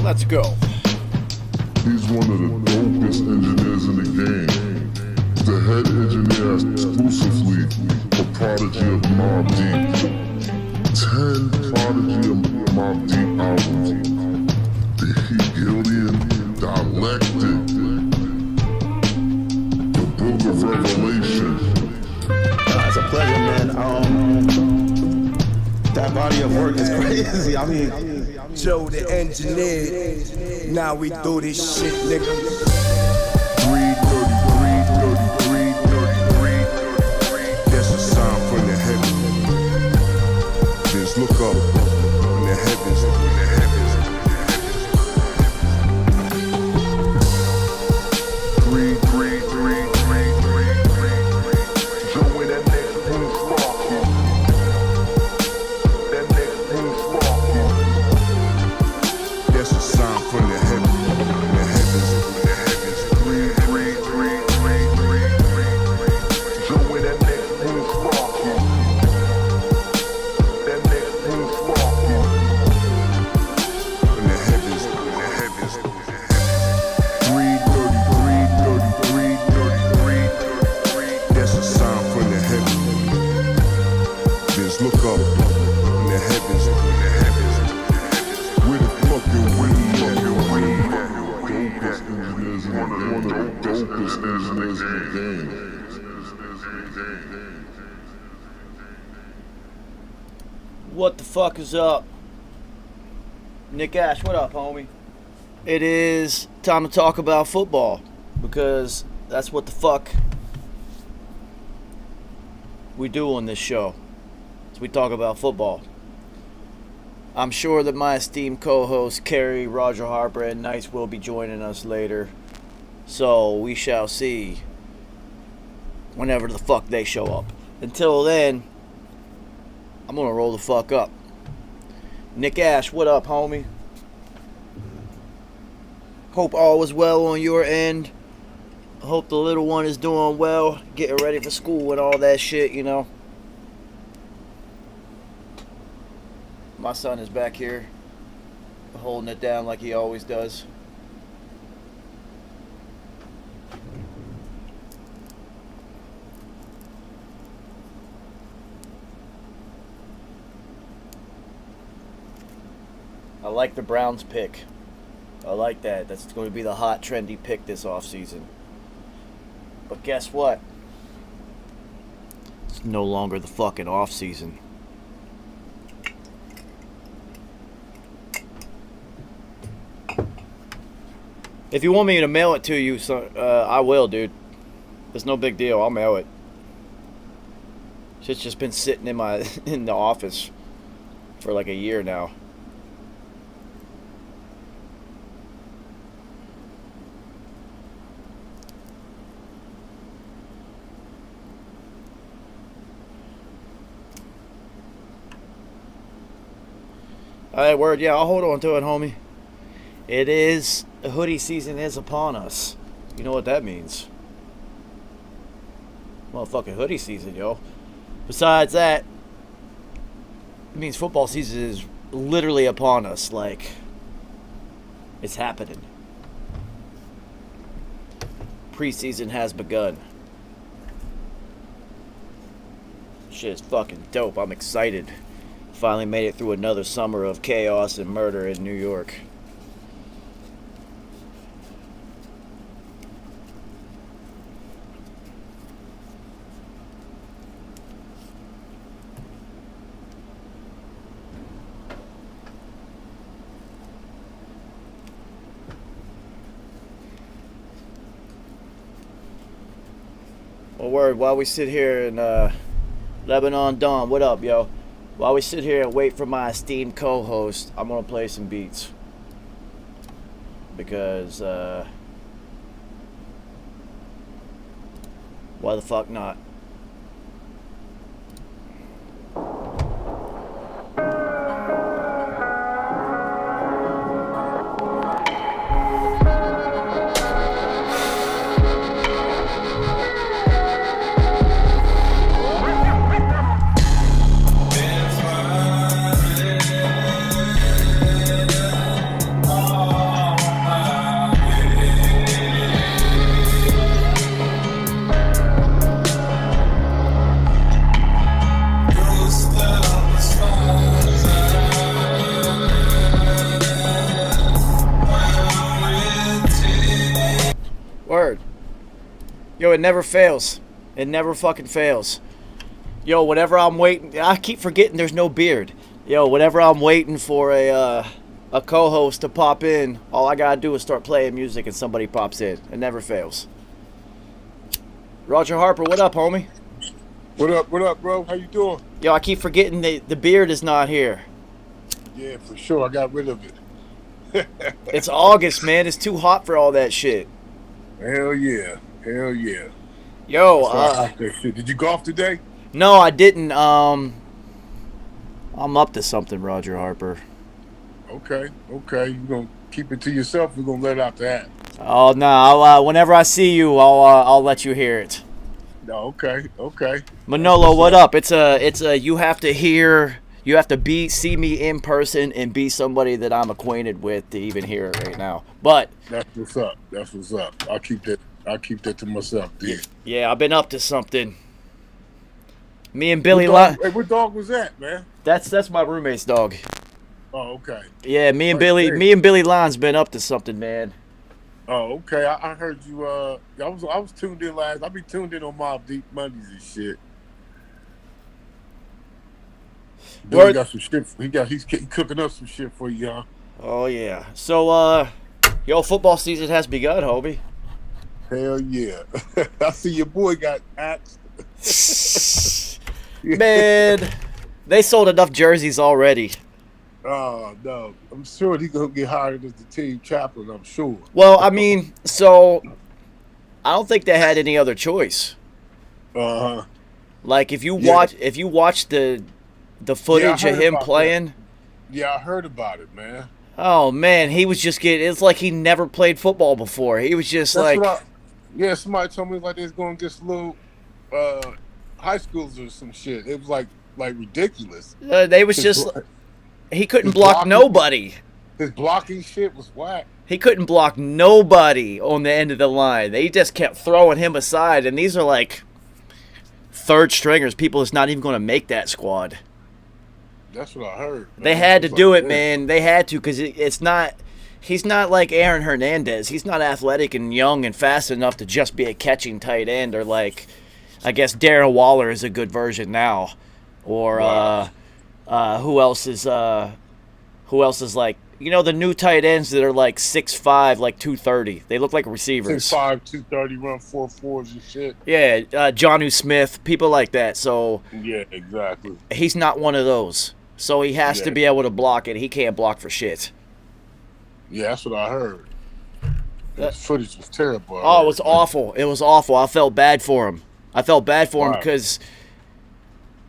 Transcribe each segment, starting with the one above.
Let's go. He's one of the dopest engineers in the game. The head engineer exclusively for Prodigy of Mobb Deep. 10 Prodigy of Mobb Deep albums. The Hegelian Dialectic. The Book of Revelation. It's a pleasure, man. That body of work is crazy. I mean, Joe the engineer. Now we do this shit, nigga. 333. That's a sign from the heavens. Just look up in the heavens. What the fuck is up? Nick Ash, what up, homie? It is time to talk about football, because that's what the fuck we do on this show. So we talk about football. I'm sure that my esteemed co-hosts Kerry, Roger Harper, and Nice will be joining us later. So we shall see whenever the fuck they show up. Until then, I'm gonna roll the fuck up. Nick Ash, what up, homie? Hope all is well on your end. Hope the little one is doing well, getting ready for school and all that shit, you know. My son is back here, holding it down like he always does. I like the Browns pick. I like that. That's going to be the hot, trendy pick this offseason. But guess what? It's no longer the fucking offseason. If you want me to mail it to you, I will, dude. It's no big deal. I'll mail it. Shit's just been sitting in the office for like a year now. Alright, word, yeah, I'll hold on to it, homie. It is, the hoodie season is upon us. You know what that means. Motherfucking hoodie season, yo. Besides that, it means football season is literally upon us. Like, it's happening. Preseason has begun. Shit is fucking dope. I'm excited. Finally made it through another summer of chaos and murder in New York. Well, word, while we sit here in Lebanon, Dawn, what up, yo? While we sit here and wait for my esteemed co-host, I'm going to play some beats. Because, why the fuck not? Yo, it never fails. It never fucking fails. Yo, whenever I'm waiting, I keep forgetting there's no beard. Yo, whenever I'm waiting for a co-host to pop in, all I gotta do is start playing music and somebody pops in. It never fails. Roger Harper, what up, homie? What up, bro? How you doing? Yo, I keep forgetting the beard is not here. Yeah, for sure. I got rid of it. It's August, man. It's too hot for all that shit. Hell yeah. Yo, So I like that shit. Did you golf today? no, I didn't. I'm up to something, Roger Harper. Okay. You gonna keep it to yourself? We're gonna let out that. Oh no! I'll, whenever I see you, I'll let you hear it. No, okay. Manolo, what up? It's a you have to see me in person and be somebody that I'm acquainted with to even hear it right now. But That's what's up. I'll keep that to myself, dude. yeah, I've been up to something. Me and Billy Hey, what dog was that, man? That's my roommate's dog. Oh, okay. Yeah, me and Right Billy Lon's been up to something, man. Oh, okay. I heard you. I was tuned in last. I be tuned in on Mob Deep Mondays and shit. Billy Word. got some shit. He's cooking up some shit for you, huh? Oh yeah. So yo, football season has begun, Hobie. Hell yeah. I see your boy got axed. Man, they sold enough jerseys already. Oh, no. I'm sure he's going to get hired as the team chaplain, I'm sure. Well, I mean, so I don't think they had any other choice. Uh-huh. Like if you Yeah. watch the footage heard of him about playing, Yeah, I heard about it, man. oh man, he was just it's like he never played football before. He was just That's like yeah, somebody told me like they was going against little high schools or some shit. It was like ridiculous. they was just he couldn't block blocking- nobody. His blocking shit was whack. He couldn't block nobody on the end of the line. They just kept throwing him aside, and these are like third stringers, people that's not even going to make that squad. That's what I heard. Man. They had to It's do like, it, damn. man. They had to, because he's not like Aaron Hernandez. He's not athletic and young and fast enough to just be a catching tight end, or like, I guess Darren Waller is a good version now, or Wow. who else is like, you know, the new tight ends that are like 6'5", like 230. They look like receivers. 6'5", 230, run 4.4s and shit. Yeah, Jonnu Smith, people like that. So Yeah, exactly. he's not one of those. So he has to Yeah. be able to block it. He can't block for shit. Yeah, that's what I heard. The footage was terrible. Oh, it was awful. It was awful. I felt bad for him. Wow. Because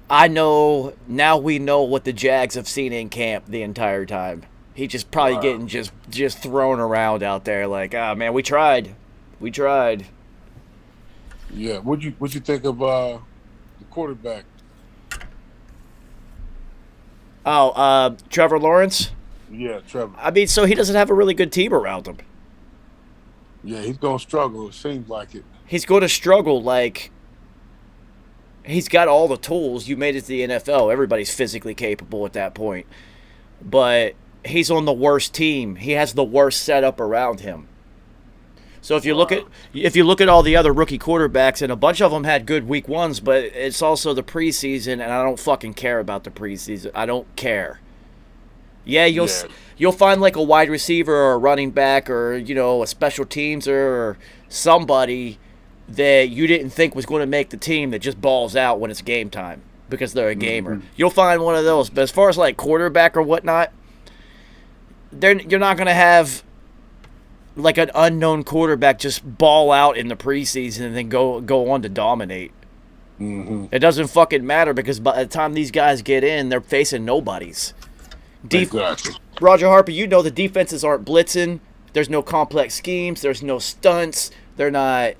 I know now we know what the Jags have seen in camp the entire time. He just probably Wow. getting just thrown around out there like, ah, man, we tried. Yeah, what'd you think of the quarterback? Oh, Trevor Lawrence? Yeah, Trevor. I mean, so he doesn't have a really good team around him. Yeah, he's gonna struggle. It seems like it. He's going to struggle. Like, he's got all the tools. You made it to the NFL. Everybody's physically capable at that point. But he's on the worst team. He has the worst setup around him. So if you look at all the other rookie quarterbacks, and a bunch of them had good week ones, but it's also the preseason, and I don't fucking care about the preseason. I don't care. Yeah, you'll find like a wide receiver or a running back or, you know, a special teams or somebody that you didn't think was going to make the team that just balls out when it's game time because they're a gamer. Mm-hmm. You'll find one of those. But as far as like quarterback or whatnot, you're not going to have like an unknown quarterback just ball out in the preseason and then go on to dominate. Mm-hmm. It doesn't fucking matter because by the time these guys get in, they're facing nobodies. Exactly. Roger Harper, you know the defenses aren't blitzing. There's no complex schemes. There's no stunts. They're not.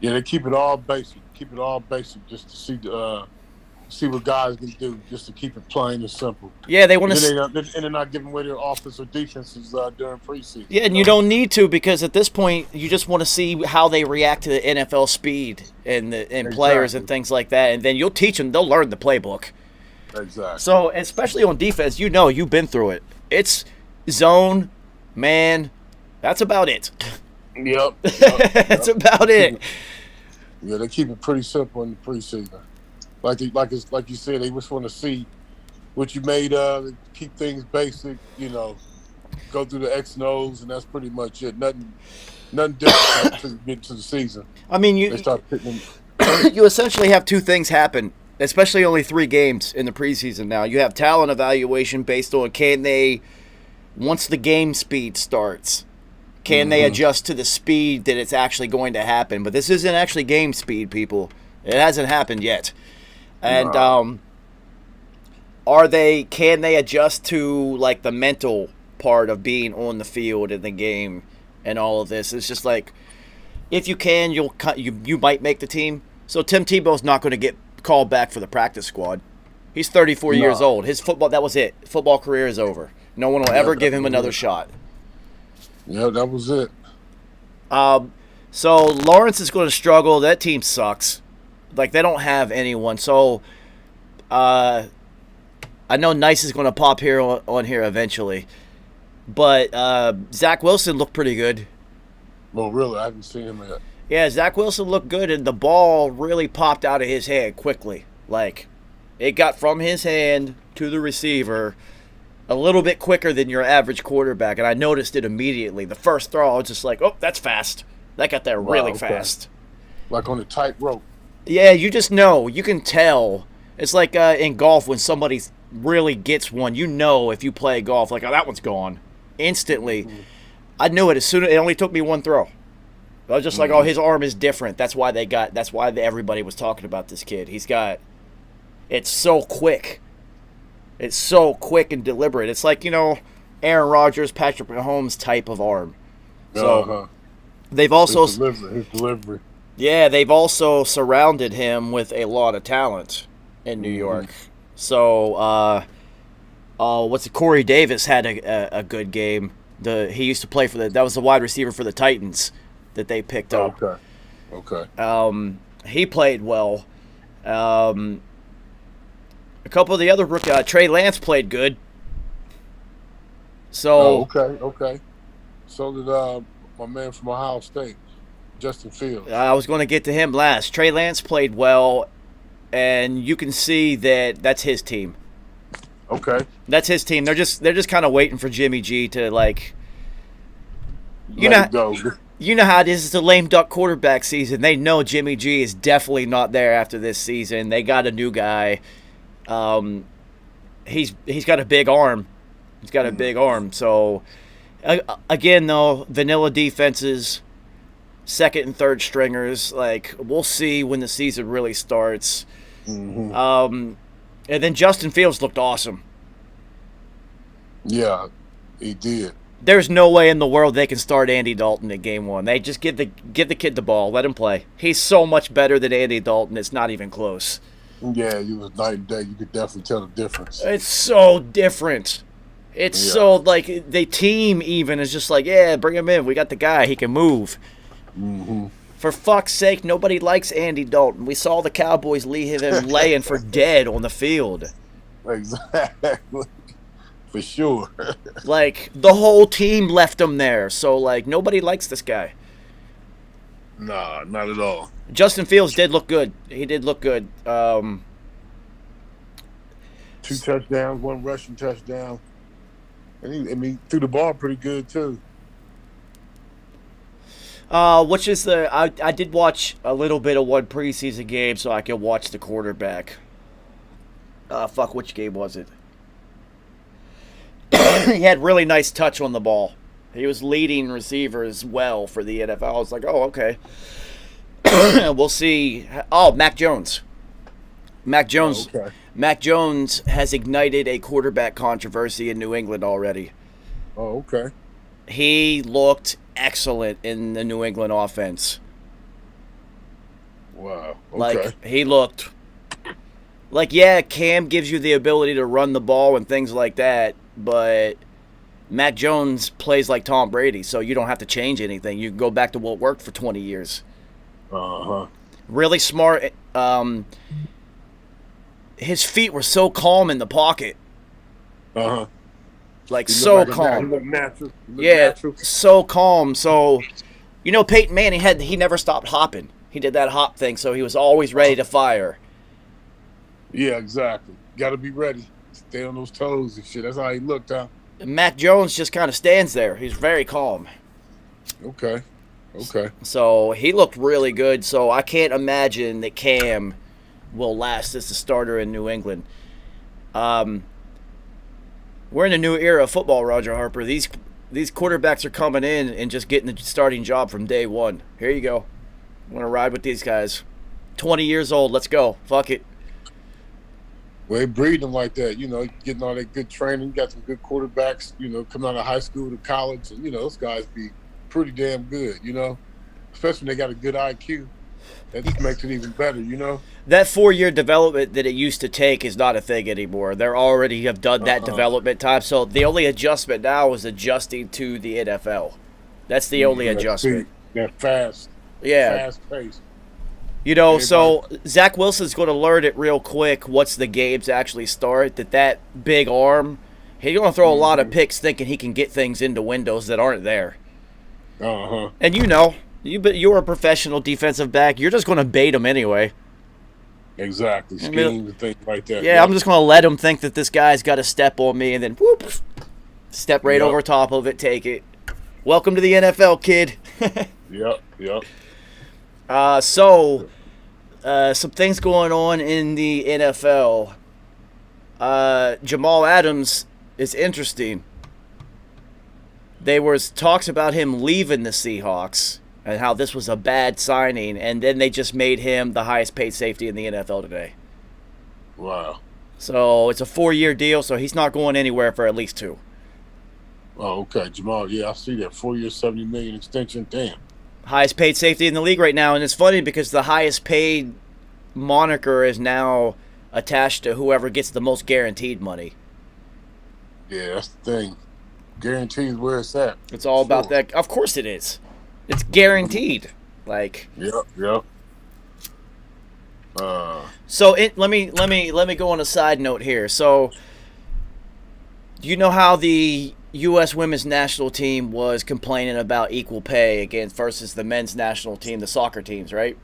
Yeah, they keep it all basic. Just to see what guys can do, just to keep it plain and simple. Yeah, they want And to. they're not giving away their offense or defenses during preseason. Yeah, and you don't need to because at this point you just want to see how they react to the NFL speed and players and things like that, and then you'll teach them. They'll learn the playbook. Exactly. So, especially on defense, you know you've been through it. It's zone, man. That's about it. Yep. That's about it. Yeah, they keep it pretty simple in the preseason. Like you said, they just want to see what you made of. Keep things basic. Go through the X and O's, and that's pretty much it. Nothing different until you get to the season. I mean, They start picking. you essentially have two things happen, especially only 3 games in the preseason now. You have talent evaluation based on once the game speed starts, can they adjust to the speed that it's actually going to happen? But this isn't actually game speed, people. It hasn't happened yet. And can they adjust to like the mental part of being on the field in the game and all of this? It's just like, if you can, you might make the team. So Tim Tebow's not going to get called back for the practice squad. He's 34 years old. His that was it. Football career is over. No one will ever give him another shot. Yeah, that was it. So Lawrence is going to struggle. That team sucks. Like, they don't have anyone. So I know Nice is going to pop here on here eventually. But Zach Wilson looked pretty good. Well, really, I haven't seen him yet. Yeah, Zach Wilson looked good, and the ball really popped out of his hand quickly. Like, it got from his hand to the receiver a little bit quicker than your average quarterback, and I noticed it immediately. The first throw, I was just like, oh, that's fast. That got there really fast. Like on a tightrope. Yeah, you just know. You can tell. It's like in golf when somebody really gets one. You know if you play golf, like, oh, that one's gone. Instantly. I knew it as soon as it only took me one throw. I was just like, oh, his arm is different. That's why everybody was talking about this kid. It's so quick. It's so quick and deliberate. It's like, Aaron Rodgers, Patrick Mahomes type of arm. So they've also his delivery. Yeah, they've also surrounded him with a lot of talent in New York. So Corey Davis had a good game. He used to play that was the wide receiver for the Titans that they picked up. Okay. He played well. A couple of the other rookies, Trey Lance played good. So okay. So did my man from Ohio State, Justin Fields. I was going to get to him last. Trey Lance played well, and you can see that's his team. Okay. That's his team. They're just kind of waiting for Jimmy G to like. You know how it is. It's a lame duck quarterback season. They know Jimmy G is definitely not there after this season. They got a new guy. He's got a big arm. He's got a big arm. So again, though, vanilla defenses, second and third stringers. Like, we'll see when the season really starts. And then Justin Fields looked awesome. Yeah, he did. There's no way in the world they can start Andy Dalton in game 1. They just give the kid the ball, let him play. He's so much better than Andy Dalton. It's not even close. Yeah, it was night and day. You could definitely tell the difference. It's so different. It's so, like, the team even is just like, yeah, bring him in. We got the guy. He can move. For fuck's sake, nobody likes Andy Dalton. We saw the Cowboys leave him laying for dead on the field. Exactly. For sure. Like, the whole team left him there. So, like, nobody likes this guy. Nah, not at all. Justin Fields did look good. He did look good. 2 touchdowns, 1 rushing touchdown. And he threw the ball pretty good, too. Which is I did watch a little bit of one preseason game so I could watch the quarterback. Which game was it? He had really nice touch on the ball. He was leading receivers well for the NFL. I was like, oh, okay. We'll see. Oh, Mac Jones. Mac Jones. Okay. Mac Jones has ignited a quarterback controversy in New England already. Oh, okay. He looked excellent in the New England offense. Wow. Okay. Like, he looked like, yeah, Cam gives you the ability to run the ball and things like that, but Mac Jones plays like Tom Brady, so you don't have to change anything. You can go back to what worked for 20 years. Really smart. His feet were so calm in the pocket. Like, so calm. He looked natural. So calm. So, Peyton Manning he never stopped hopping. He did that hop thing, so he was always ready to fire. Yeah, exactly. Got to be ready. Stay on those toes and shit. That's how he looked, huh? And Mac Jones just kind of stands there. He's very calm. Okay. So he looked really good. So I can't imagine that Cam will last as the starter in New England. We're in a new era of football, Roger Harper. These quarterbacks are coming in and just getting the starting job from day one. Here you go. I want to ride with these guys. 20 years old. Let's go. Fuck it. Well, they breed them like that, getting all that good training, got some good quarterbacks, coming out of high school to college, and, those guys be pretty damn good, especially when they got a good IQ. That just makes it even better, That 4-year development that it used to take is not a thing anymore. They already have done that development time, so the only adjustment now is adjusting to the NFL. That's the only adjustment. That fast pace. So Zach Wilson's going to learn it real quick once the games actually start, that big arm, he's going to throw a lot of picks thinking he can get things into windows that aren't there. Uh-huh. And you're a professional defensive back. You're just going to bait him anyway. Exactly. Schemes and things like that. Yeah, I'm just going to let him think that this guy's got to step on me and then whoop, step right over top of it, take it. Welcome to the NFL, kid. Yep. Some things going on in the NFL. Jamal Adams is interesting. There was talks about him leaving the Seahawks and how this was a bad signing, and then they just made him the highest paid safety in the NFL today. Wow. So it's a 4-year deal, so he's not going anywhere for at least 2. Oh, okay. Jamal, I see that 4-year, $70 million extension. Damn. Highest paid safety in the league right now, and it's funny because the highest paid moniker is now attached to whoever gets the most guaranteed money. Yeah, that's the thing. Guaranteed where it's at. It's all about that. Of course it is. It's guaranteed. Like. Yep. So let me go on a side note here. So, do you know how the U.S. women's national team was complaining about equal pay versus the men's national team, the soccer teams, right?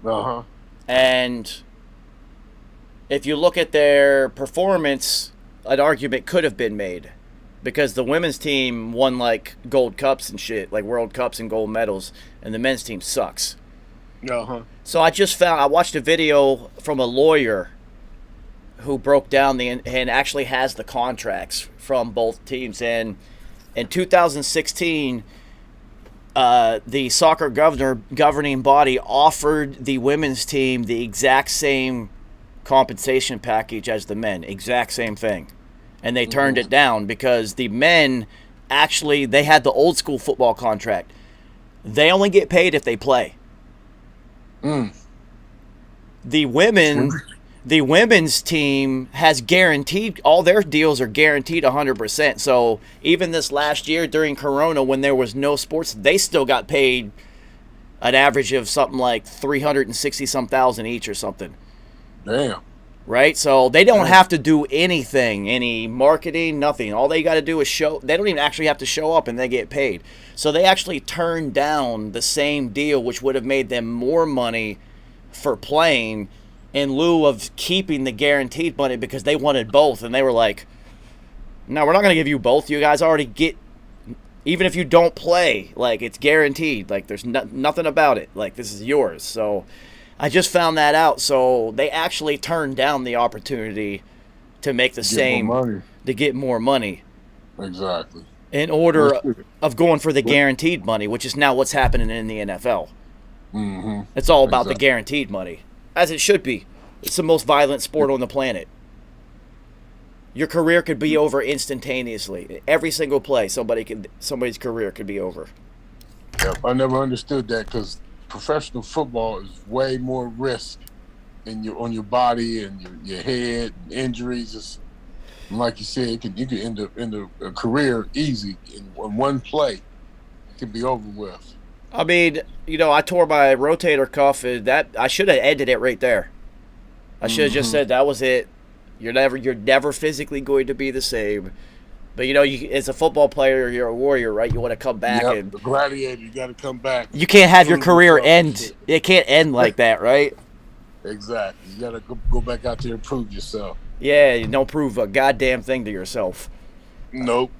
Uh-huh. And if you look at their performance, an argument could have been made because the women's team won like gold cups and shit, like World Cups and gold medals, and the men's team sucks. Uh-huh. So I watched a video from a lawyer who broke down and actually has the contracts from both teams. And in 2016, the soccer governing body offered the women's team the exact same compensation package as the men, exact same thing. And they turned it down because the men they had the old school football contract. They only get paid if they play. The women's team has guaranteed, all their deals are guaranteed 100%. So even this last year during Corona, when there was no sports, they still got paid an average of something like $360,000 each or something. Damn. Right? So they don't have to do anything, any marketing, nothing. All they got to do is show. They don't even actually have to show up and they get paid. So they actually turned down the same deal, which would have made them more money for playing in lieu of keeping the guaranteed money because they wanted both. And they were like, no, we're not going to give you both. You guys already get, even if you don't play, like it's guaranteed. Like there's nothing about it. Like this is yours. So I just found that out. So they actually turned down the opportunity to make the same, to get more money. Exactly. In order of going for the guaranteed money, which is now what's happening in the NFL. Mm-hmm. It's all about the guaranteed money, as it should be. It's the most violent sport on the planet. Your career could be over instantaneously. Every single play, somebody's career could be over. Yep. I never understood that because professional football is way more risk on your body and your head and injuries. Like you said, you could end up in a career easy in one play. It could be over with. I mean, I tore my rotator cuff, and that I should have ended it right there. I should have just said that was it. You're never physically going to be the same. But as a football player, you're a warrior, right? You want to come back Yep, and the gladiator. You got to come back. you can't have your Prove career yourself and end. shit. It can't end like that, right? Exactly. You got to go back out there and prove yourself. Yeah, you don't prove a goddamn thing to yourself. Nope.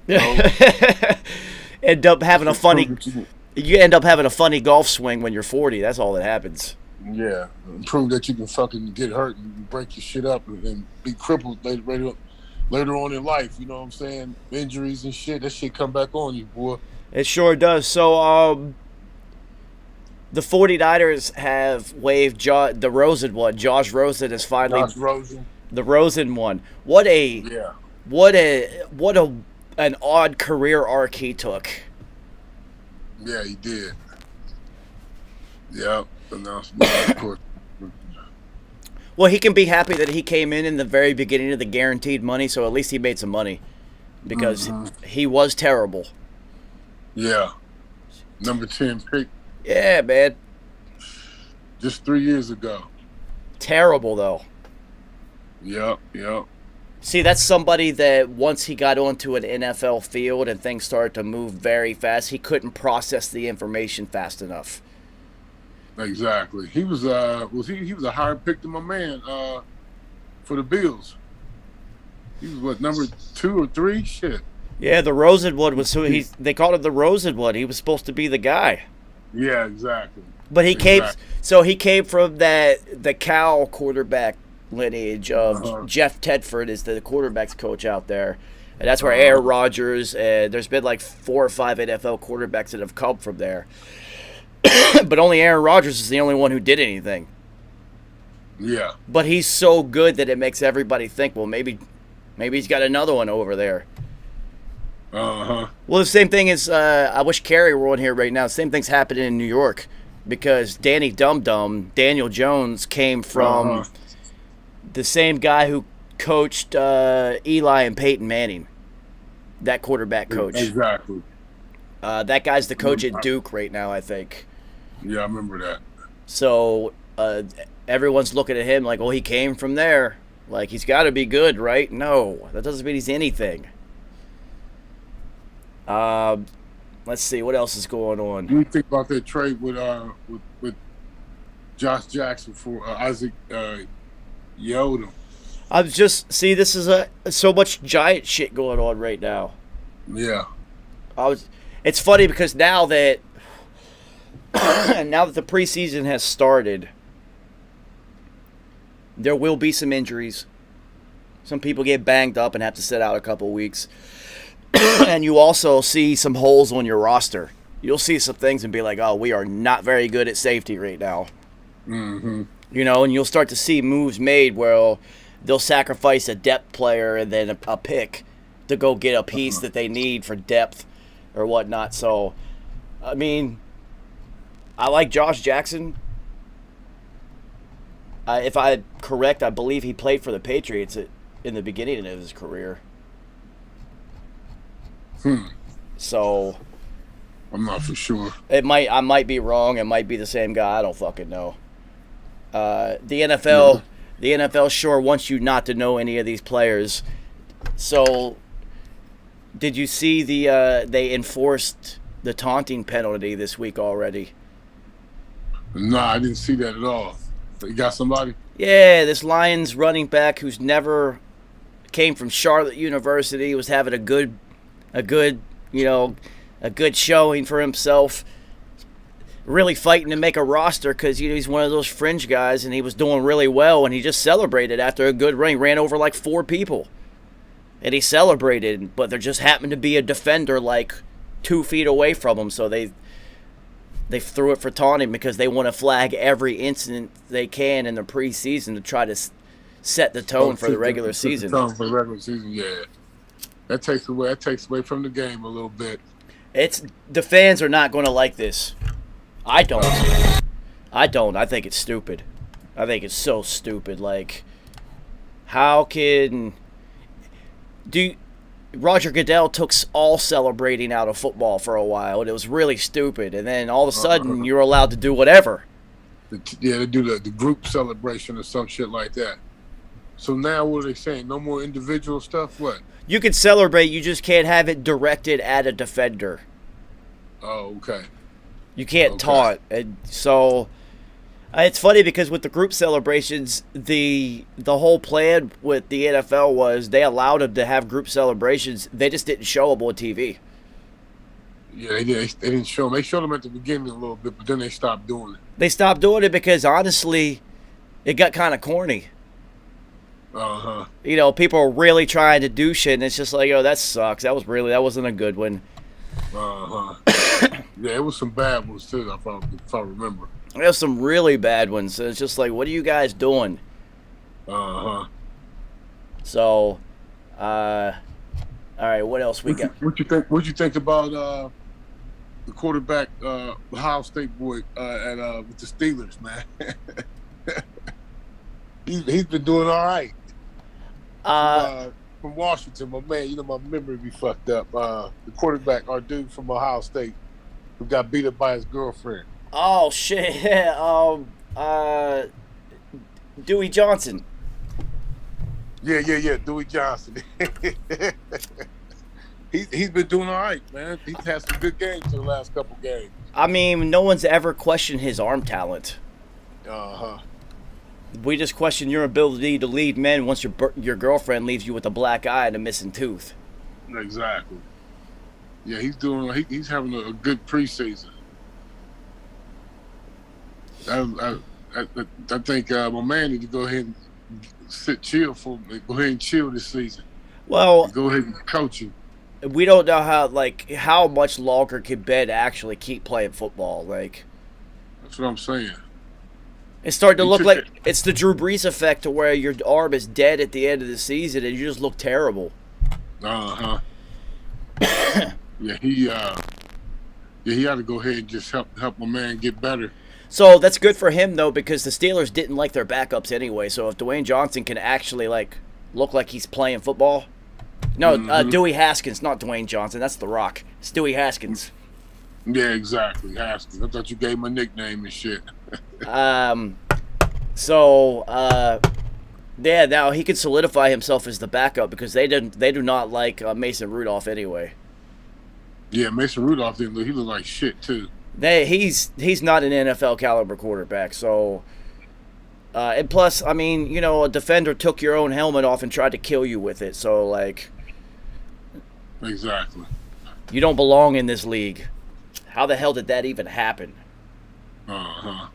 End up having a funny. Prove that you- You end up having a funny golf swing when you're 40. That's all that happens. Yeah, prove that you can fucking get hurt and break your shit up and be crippled later on in life. You know what I'm saying? Injuries and shit. That shit come back on you, boy. It sure does. So, the 49ers have waived the Rosen one. Josh Rosen is finally Josh Rosen. the Rosen one. What Yeah. an odd career arc he took. Yeah, he did. Yeah. Of course. Well, he can be happy that he came in the very beginning of the guaranteed money, so at least he made some money because he was terrible. Yeah. Number 10 pick Yeah, man. just 3 years ago. Terrible, though. Yep. See, that's somebody that once he got onto an NFL field and things started to move very fast, he couldn't process the information fast enough. Exactly. He was he was a higher pick than my man for the Bills. He was what, number 2 or 3? Shit. Yeah, the Rosenwood was who they called him the Rosenwood. He was supposed to be the guy. Yeah, exactly. But he Exactly. he came from the Cal quarterback lineage of Jeff Tedford is the quarterback's coach out there. And that's where Aaron Rodgers, and there's been like 4 or 5 NFL quarterbacks that have come from there. But only Aaron Rodgers is the only one who did anything. Yeah. But he's so good that it makes everybody think, well, maybe he's got another one over there. Uh-huh. Well, the same thing is, I wish Carrie were on here right now. Same thing's happening in New York because Danny Daniel Jones, came from the same guy who coached Eli and Peyton Manning, that quarterback coach. Exactly. That guy's the coach at Duke right now, I think. Yeah, I remember that. So everyone's looking at him like, well, he came from there. Like, he's got to be good, right? No, that doesn't mean he's anything. Let's see, what else is going on? What do you think about that trade with Josh Jackson for Isaac Yiadom? This is so much giant shit going on right now. Yeah. It's funny because now that the preseason has started, there will be some injuries. Some people get banged up and have to sit out a couple weeks. And you also see some holes on your roster. You'll see some things and be like, oh, we are not very good at safety right now. Mm-hmm. And you'll start to see moves made where they'll sacrifice a depth player and then a pick to go get a piece that they need for depth or whatnot. So, I mean, I like Josh Jackson. If I'm correct, I believe he played for the Patriots in the beginning of his career. So, I'm not for sure. I might be wrong. It might be the same guy. I don't fucking know. The NFL sure wants you not to know any of these players. So, did you see they enforced the taunting penalty this week already? Nah, I didn't see that at all. You got somebody? Yeah, this Lions running back who's never came from Charlotte University, was having a good showing for himself. Really fighting to make a roster because he's one of those fringe guys, and he was doing really well, and he just celebrated after a good run. He ran over like 4 people, and he celebrated, but there just happened to be a defender like 2 feet away from him, so they threw it for taunting because they want to flag every incident they can in the preseason to try to set the tone for the regular season. The tone for the regular season, yeah. That takes away from the game a little bit. The fans are not going to like this. I don't. I think it's stupid. I think it's so stupid. Like, how can Roger Goodell took all celebrating out of football for a while, and it was really stupid. And then all of a sudden, you're allowed to do whatever. Yeah, they do the group celebration or some shit like that. So now what are they saying? No more individual stuff? What? You can celebrate, you just can't have it directed at a defender. Oh, okay. You can't Okay. taunt. And so it's funny because with the group celebrations, the whole plan with the NFL was they allowed them to have group celebrations. They just didn't show them on TV. Yeah, they did. They didn't show them. They showed them at the beginning a little bit, but then they stopped doing it. They stopped doing it because honestly, it got kind of corny. Uh-huh. You know, people are really trying to do shit, and it's just like, oh, that sucks. That wasn't a good one. Uh-huh. Yeah, it was some bad ones too, if I remember. There's some really bad ones. So it's just like, what are you guys doing? Uh-huh. So, all right, what else we got? What you think about the quarterback, Ohio State boy with the Steelers, man? he's been doing all right. From Washington, my man, you know my memory be fucked up. The quarterback, our dude from Ohio State, who got beat up by his girlfriend. Oh shit! Dewey Johnson. Yeah, Dewey Johnson. He's been doing all right, man. He's had some good games in the last couple games. I mean, no one's ever questioned his arm talent. Uh-huh. We just question your ability to lead men once your girlfriend leaves you with a black eye and a missing tooth. Exactly. Yeah, he's having a good preseason. I think my man need to go ahead and chill this season. Well, Go ahead and coach him. we don't know how much longer can Ben actually keep playing football. Like, That's what I'm saying. it's starting to He look took like it. it's the Drew Brees effect, to where your arm is dead at the end of the season and you just look terrible. Uh-huh. Yeah, he had to go ahead and just help my man get better. So that's good for him though, because the Steelers didn't like their backups anyway. So if Dwayne Johnson can actually look like he's playing football. No, Dewey Haskins, not Dwayne Johnson. That's The Rock. It's Dewey Haskins. Yeah, exactly. Haskins. I thought you gave him a nickname and shit. Yeah, now he can solidify himself as the backup because they do not like Mason Rudolph anyway. Yeah, Mason Rudolph he looked like shit too. He's not an NFL caliber quarterback. So, and plus, I mean, you know, a defender took your own helmet off and tried to kill you with it. So, like, Exactly. you don't belong in this league. How the hell did that even happen? Uh-huh.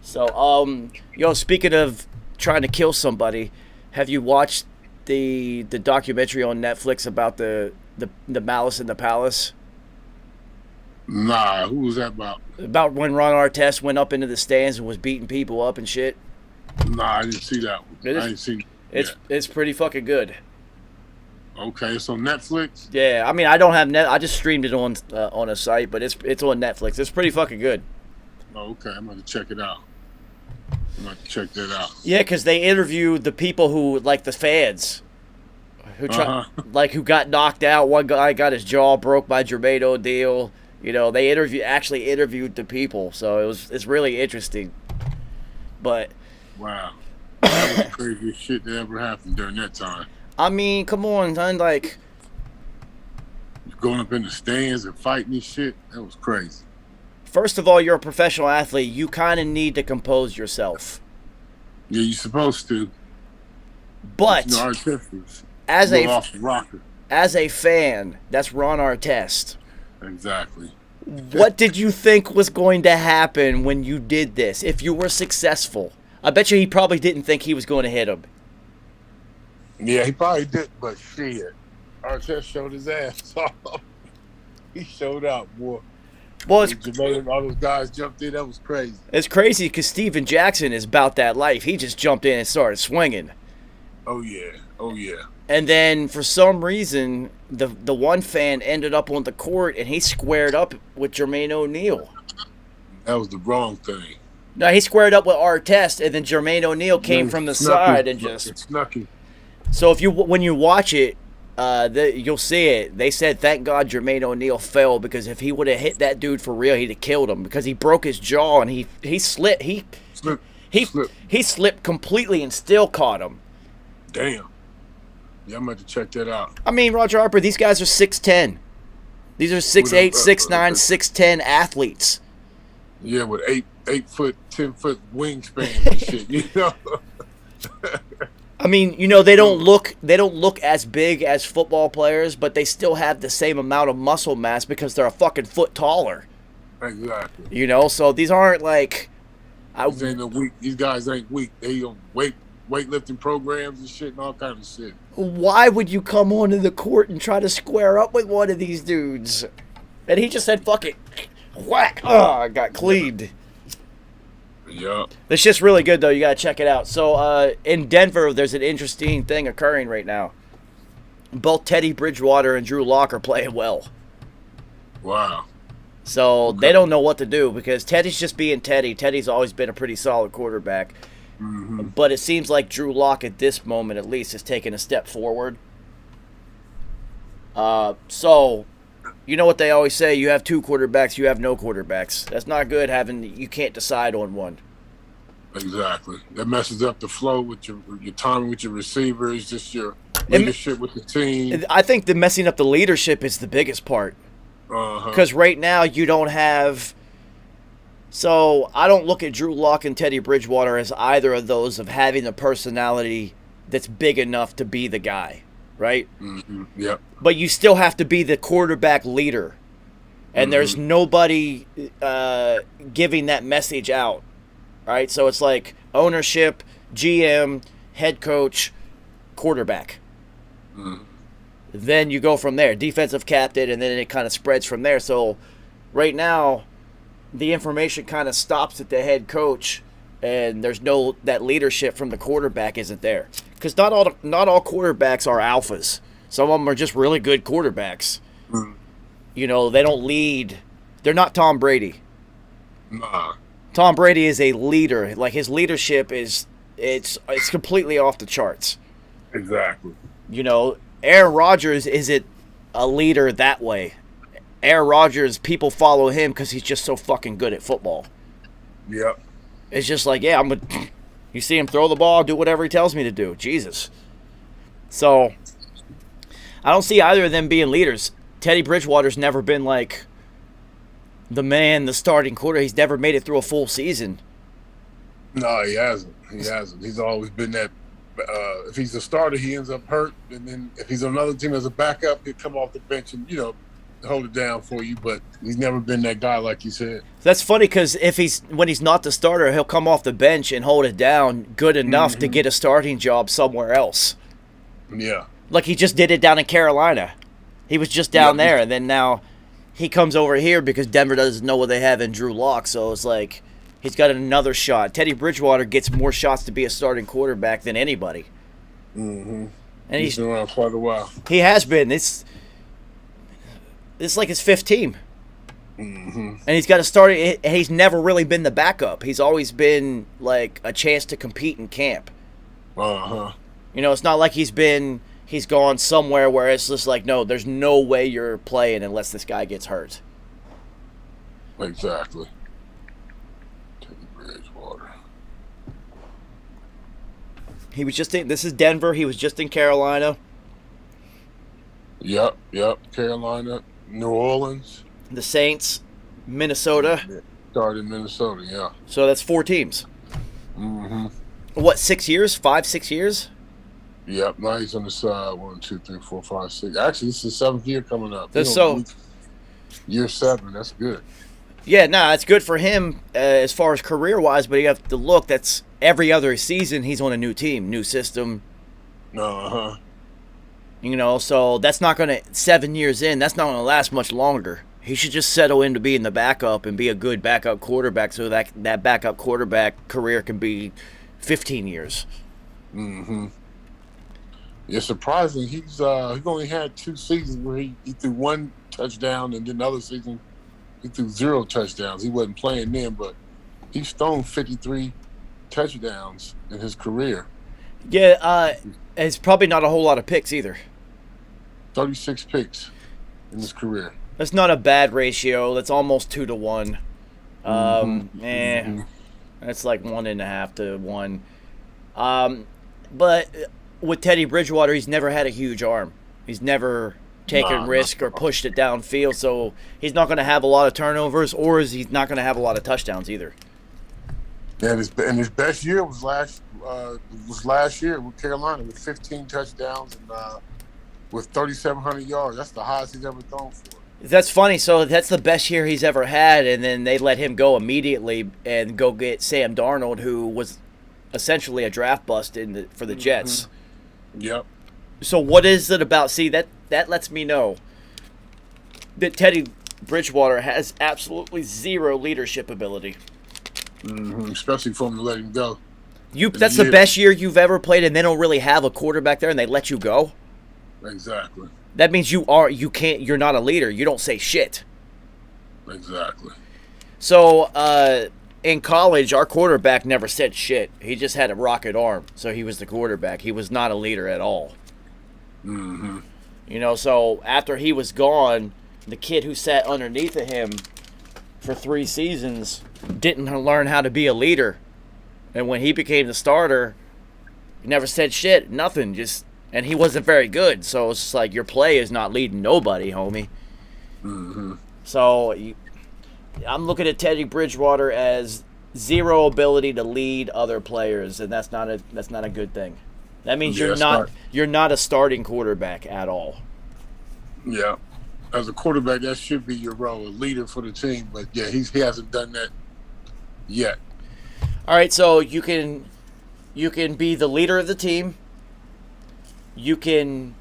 So, speaking of trying to kill somebody, have you watched the documentary on Netflix about the Malice in the Palace? Nah, who was that about? About when Ron Artest went up into the stands and was beating people up and shit. Nah, I didn't see that one. It is- I didn't see It's pretty fucking good. Okay, it's on Netflix. Yeah, I mean, I don't have I just streamed it on a site, but it's on Netflix. It's pretty fucking good. Oh, okay, I'm going to check it out. I'm going to check that out. Yeah, because they interviewed the people who, like, the fans who who got knocked out. One guy got his jaw broke by Jermaine O'Neal. You know, they actually interviewed the people, so it's really interesting. But Wow. That was the craziest shit that ever happened during that time. I mean, come on, son, like, Going up in the stands and fighting and shit, that was crazy. first of all, you're a professional athlete. You kind of need to compose yourself. Yeah, you're supposed to. But You know, Artest was as a a off the rocker. as a fan, that's Ron Artest. Exactly. What did you think was going to happen when you did this? If you were successful, I bet you he probably didn't think he was going to hit him. Yeah, he probably did, but shit. Artest showed his ass off. He showed out, boy. Well, it's Jermaine and all those guys jumped in. That was crazy. crazy because Steven Jackson is about that life. He just jumped in and started swinging. Oh, yeah. Oh, yeah. And then for some reason, the one fan ended up on the court and he squared up with Jermaine O'Neal. That was the wrong thing. No, he squared up with Artest, and then Jermaine O'Neal came from the side and just. snuck him. So when you watch it, you'll see it. They said, "Thank God Jermaine O'Neal fell, because if he would have hit that dude for real, he'd have killed him, because he broke his jaw and he slit. He slipped completely and still caught him. Damn. Yeah, I'm going to check that out. I mean, Roger Harper, these guys are 6'10". These are 6'8", 6'9", 6'10" athletes. Yeah, with 8 foot, 10 foot wingspan and shit, you know. I mean, you know, they don't look as big as football players, but they still have the same amount of muscle mass because they're a fucking foot taller. Exactly. You know, so these aren't like These guys ain't weak. They weightlifting programs and shit and all kind of shit. Why would you come onto the court and try to square up with one of these dudes? And he just said, fuck it. Whack. Oh, I got cleaned. Yeah. This shit's really good, though. You got to check it out. So, in Denver, there's an interesting thing occurring right now. Both Teddy Bridgewater and Drew Lock are playing well. Wow. So, they don't know what to do because Teddy's just being Teddy. Teddy's always been a pretty solid quarterback. Mm-hmm. But it seems like Drew Lock, at this moment at least, is taking a step forward. So, you know what they always say, you have two quarterbacks, you have no quarterbacks. That's not good you can't decide on one. Exactly. That messes up the flow with your timing with your receivers, just your leadership with the team. I think the messing up the leadership is the biggest part. Because right now you don't have... So, I don't look at Drew Lock and Teddy Bridgewater as either of those of having the personality that's big enough to be the guy, right? Mm-hmm. Yep. But you still have to be the quarterback leader. And there's nobody giving that message out, right? So, it's like ownership, GM, head coach, quarterback. Mm. Then you go from there. Defensive captain, and then it kind of spreads from there. So, right now... the information kind of stops at the head coach, and there's that leadership from the quarterback isn't there. Because not all quarterbacks are alphas. Some of them are just really good quarterbacks. Mm. You know, they don't lead. They're not Tom Brady. Nah. Tom Brady is a leader. Like, his leadership it's completely off the charts. Exactly. You know, Aaron Rodgers isn't a leader that way. Aaron Rodgers, people follow him because he's just so fucking good at football. Yep. It's just like, yeah, you see him throw the ball, do whatever he tells me to do. Jesus. So, I don't see either of them being leaders. Teddy Bridgewater's never been like the man, the starting quarter. He's never made it through a full season. No, he hasn't. He's always been that. If he's a starter, he ends up hurt. And then if he's on another team as a backup, he'll come off the bench and, hold it down for you, but he's never been that guy like you said. That's funny because when he's not the starter, he'll come off the bench and hold it down good enough to get a starting job somewhere else. Yeah. Like he just did it down in Carolina. He was just down there, and then now he comes over here because Denver doesn't know what they have in Drew Lock, so it's like he's got another shot. Teddy Bridgewater gets more shots to be a starting quarterback than anybody. Mm-hmm. And he's been around quite a while. He has been. It's like his fifth team. Mm-hmm. And he's got to start. He's never really been the backup. He's always been like a chance to compete in camp. Uh-huh. You know, it's not like he's gone somewhere where it's just like, no, there's no way you're playing unless this guy gets hurt. Exactly. Teddy Bridgewater. This is Denver. He was just in Carolina. Yep. Carolina, New Orleans. The Saints, Minnesota. Started in Minnesota, yeah. So that's 4 teams. Mm-hmm. What, 6 years? 5, 6 years? Yep, now he's on the side. 1, 2, 3, 4, 5, 6. Actually, this is the 7th year coming up. Year 7, that's good. Yeah, it's good for him as far as career-wise, but you have to look, that's every other season he's on a new team, new system. Uh-huh. You know, so that's not going to, 7 years in, that's not going to last much longer. He should just settle into being the backup and be a good backup quarterback so that backup quarterback career can be 15 years. Mm-hmm. Yeah, surprisingly, he's only had 2 seasons where he threw 1 touchdown, and then the other season he threw 0 touchdowns. He wasn't playing then, but he's thrown 53 touchdowns in his career. Yeah, it's probably not a whole lot of picks either. 36 picks in his career. That's not a bad ratio. That's almost 2 to 1. That's like 1.5 to 1. But with Teddy Bridgewater, he's never had a huge arm. He's never taken risk or pushed it downfield, so he's not going to have a lot of turnovers, or he's not going to have a lot of touchdowns either. And his best year was last year with Carolina with 15 touchdowns and with 3,700 yards. That's the highest he's ever thrown for. That's funny. So that's the best year he's ever had, and then they let him go immediately and go get Sam Darnold, who was essentially a draft bust for the Jets. Yep. So what is it about? See, that lets me know that Teddy Bridgewater has absolutely zero leadership ability. Especially for him to let him go. That's the best year you've ever played, and they don't really have a quarterback there, and they let you go. Exactly. That means you're not a leader. You don't say shit. Exactly. So in college, our quarterback never said shit. He just had a rocket arm, so he was the quarterback. He was not a leader at all. Mm-hmm. You know, so after he was gone, the kid who sat underneath of him for 3 seasons didn't learn how to be a leader. And when he became the starter, he never said shit, nothing, and he wasn't very good. So it's just like, your play is not leading nobody, homie. Mm-hmm. So I'm looking at Teddy Bridgewater as zero ability to lead other players, and that's not a good thing. That means you're not a starting quarterback at all. Yeah. As a quarterback, that should be your role, a leader for the team. But yeah, he hasn't done that yet. All right, so you can be the leader of the team. You can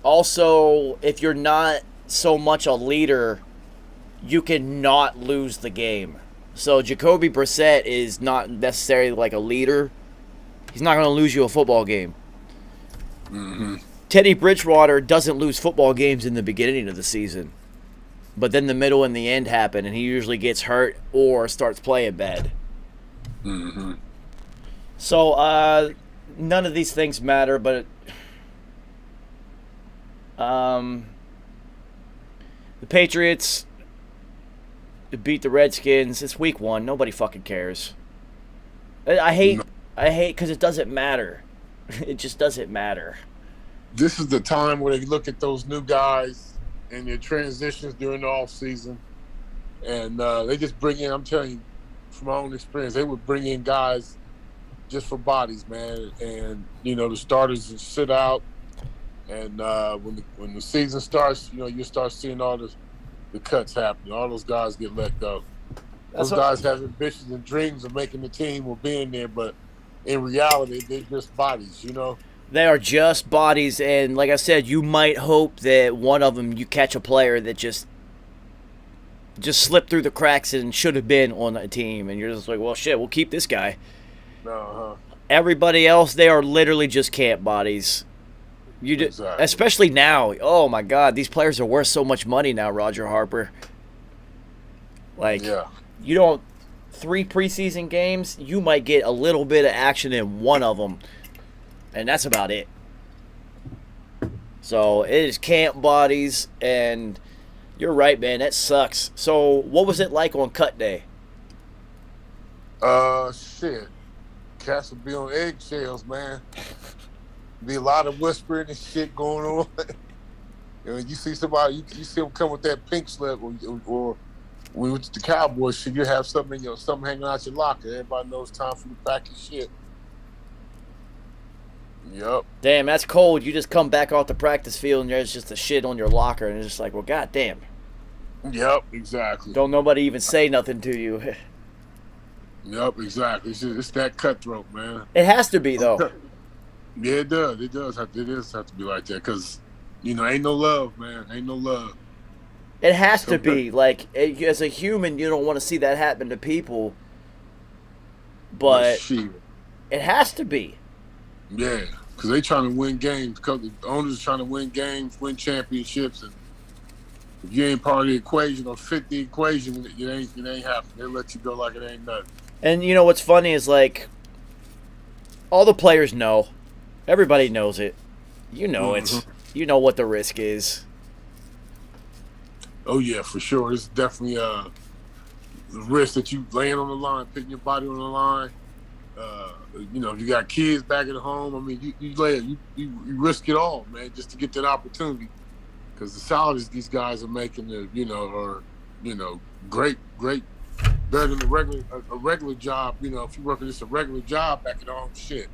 also, if you're not so much a leader, you can not lose the game. So Jacoby Brissett is not necessarily like a leader. He's not going to lose you a football game. Mm-hmm. Teddy Bridgewater doesn't lose football games in the beginning of the season. But then the middle and the end happen, and he usually gets hurt or starts playing bad. Mm-hmm. So none of these things matter, but the Patriots beat the Redskins. It's week 1. Nobody fucking cares. I hate because it doesn't matter. It just doesn't matter. This is the time where they look at those new guys and their transitions during the off season, and they just bring in. I'm telling you, from my own experience, they would bring in guys just for bodies, man. And the starters would sit out, and when the season starts, you start seeing all the cuts happen. All those guys get let go. Those guys have ambitions and dreams of making the team or being there, but in reality, they're just bodies, They are just bodies, and like I said, you might hope that one of them, you catch a player that just slipped through the cracks and should have been on a team, and you're just like, well, shit, we'll keep this guy. Uh-huh. Everybody else, they are literally just camp bodies. Exactly. Especially now. Oh my God, these players are worth so much money now, Roger Harper. Like, yeah. 3 preseason games, you might get a little bit of action in one of them, and that's about it. So it is camp bodies, and you're right, man. That sucks. So what was it like on cut day? Shit. Cats would be on eggshells, man. Be a lot of whispering and shit going on. You see somebody, you see them come with that pink slip, or we went to the Cowboys shit. You have something something hanging out your locker. Everybody knows it's time for you to pack your shit. Yep. Damn, that's cold. You just come back off the practice field and there's just a shit on your locker, and it's just like, well, goddamn. Yep, exactly. Don't nobody even say nothing to you. Yep, exactly. It's that cutthroat, man. It has to be, though. Yeah, it does. It does have to be like that, because ain't no love, man. Ain't no love. It has to be. Like, as a human, you don't want to see that happen to people, but it has to be. Yeah, because they trying to win games. Because the owners are trying to win games, win championships, and if you ain't part of the equation or fit the equation, it ain't happening. They let you go like it ain't nothing. And what's funny is, like, all the players know. Everybody knows it. You know it. You know what the risk is. Oh yeah, for sure. It's definitely the risk that you laying on the line, putting your body on the line. If you got kids back at home, I mean, you risk it all, man, just to get that opportunity. Because the salaries these guys are making, are great, better than a regular job. If you're working just a regular job back at home, shit,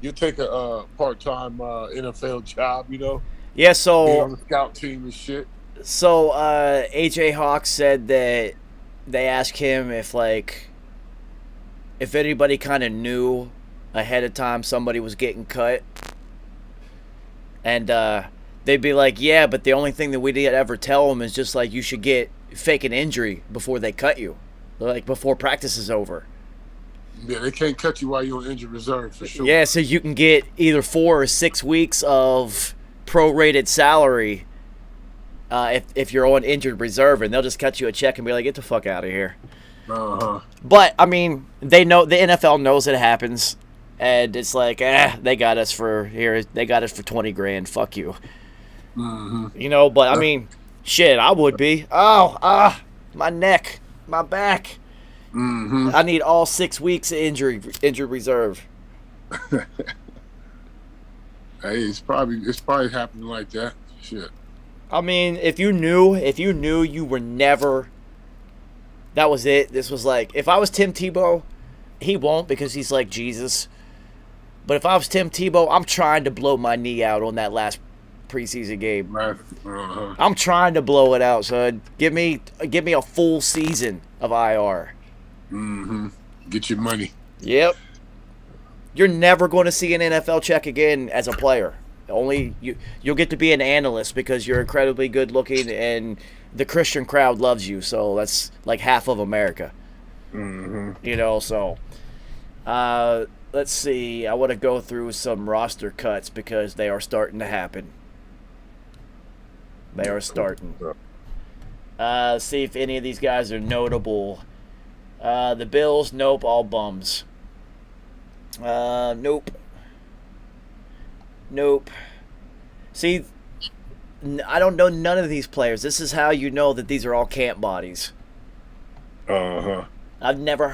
you take a part-time NFL job, Yeah, be so on the scout team and shit. AJ Hawk said that they asked him if anybody kind of knew ahead of time somebody was getting cut. And they'd be like, yeah, but the only thing that we did ever tell them is just like you should fake an injury before they cut you. Like before practice is over. Yeah, they can't cut you while you're on injured reserve for sure. Yeah, so you can get either 4 or 6 weeks of prorated salary if you're on injured reserve, and they'll just cut you a check and be like, get the fuck out of here. Uh-huh. But, I mean, they know the NFL knows it happens, and it's like, they got us for 20 grand. Fuck you. Mm-hmm. But I mean, shit, I would be. Oh, my neck, my back. Mm-hmm. I need all 6 weeks of injured reserve. Hey, it's probably happening like that. Shit. I mean, if you knew you were never, that was it. This was like, if I was Tim Tebow, he won't because he's like Jesus. But if I was Tim Tebow, I'm trying to blow my knee out on that last preseason game. Right. Uh-huh. I'm trying to blow it out, son. Give me a full season of IR. Mm-hmm. Get your money. Yep. You're never going to see an NFL check again as a player. Only you'll get to be an analyst because you're incredibly good looking and the Christian crowd loves you. So that's like half of America. Mm-hmm. So let's see. I want to go through some roster cuts because they are starting to happen. They are starting. See if any of these guys are notable. The Bills, nope, all bums. Nope. See, I don't know none of these players. This is how you know that these are all camp bodies. Uh-huh. I've never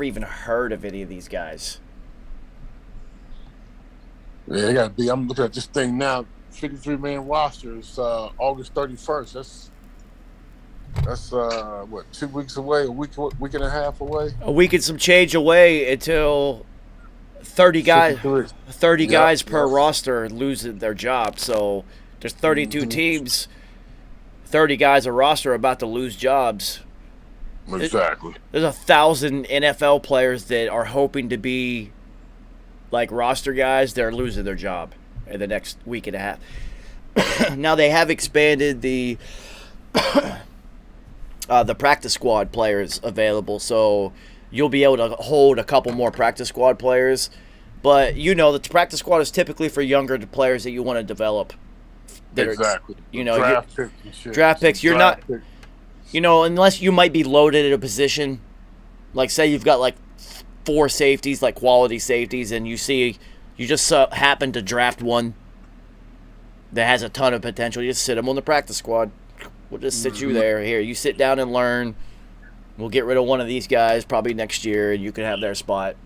even heard of any of these guys. Yeah, they gotta be. I'm looking at this thing now. 53-man roster is August 31st. That's 2 weeks away, a week and a half away. A week and some change away until 30 guys 53. guys per roster lose their job. So there's 32 teams, 30 guys a roster about to lose jobs. Exactly. There's 1,000 NFL players that are hoping to be like roster guys. They're losing their job in the next week and a half. Now they have expanded the practice squad players available, so you'll be able to hold a couple more practice squad players. But the practice squad is typically for younger players that you want to develop. Exactly. Draft picks and shit. Draft picks. You're not. Unless you might be loaded at a position, like say you've got like 4 safeties, like quality safeties, and you just happen to draft one that has a ton of potential. You just sit them on the practice squad. We'll just sit you there. Here, you sit down and learn. We'll get rid of one of these guys probably next year, and you can have their spot.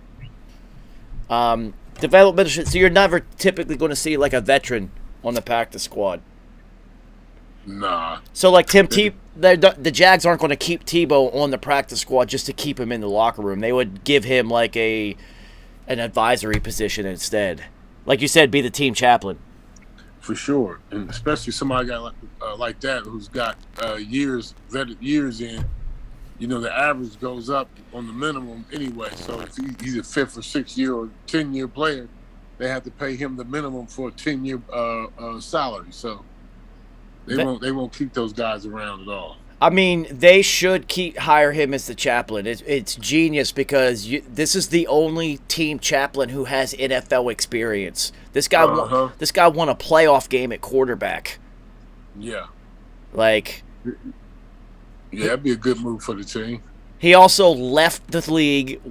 Development. So you're never typically going to see like a veteran on the practice squad. Nah. So like the Jags aren't going to keep Tebow on the practice squad just to keep him in the locker room. They would give him like an advisory position instead. Like you said, be the team chaplain. For sure, and especially somebody like that who's got vetted years in. The average goes up on the minimum anyway. So if he's a 5th or 6th year or 10-year player, they have to pay him the minimum for a 10-year salary. So they won't keep those guys around at all. I mean, they should hire him as the chaplain. It's genius because this is the only team chaplain who has NFL experience. This guy won a playoff game at quarterback. Yeah. Like. Yeah, that'd be a good move for the team. He also left the league,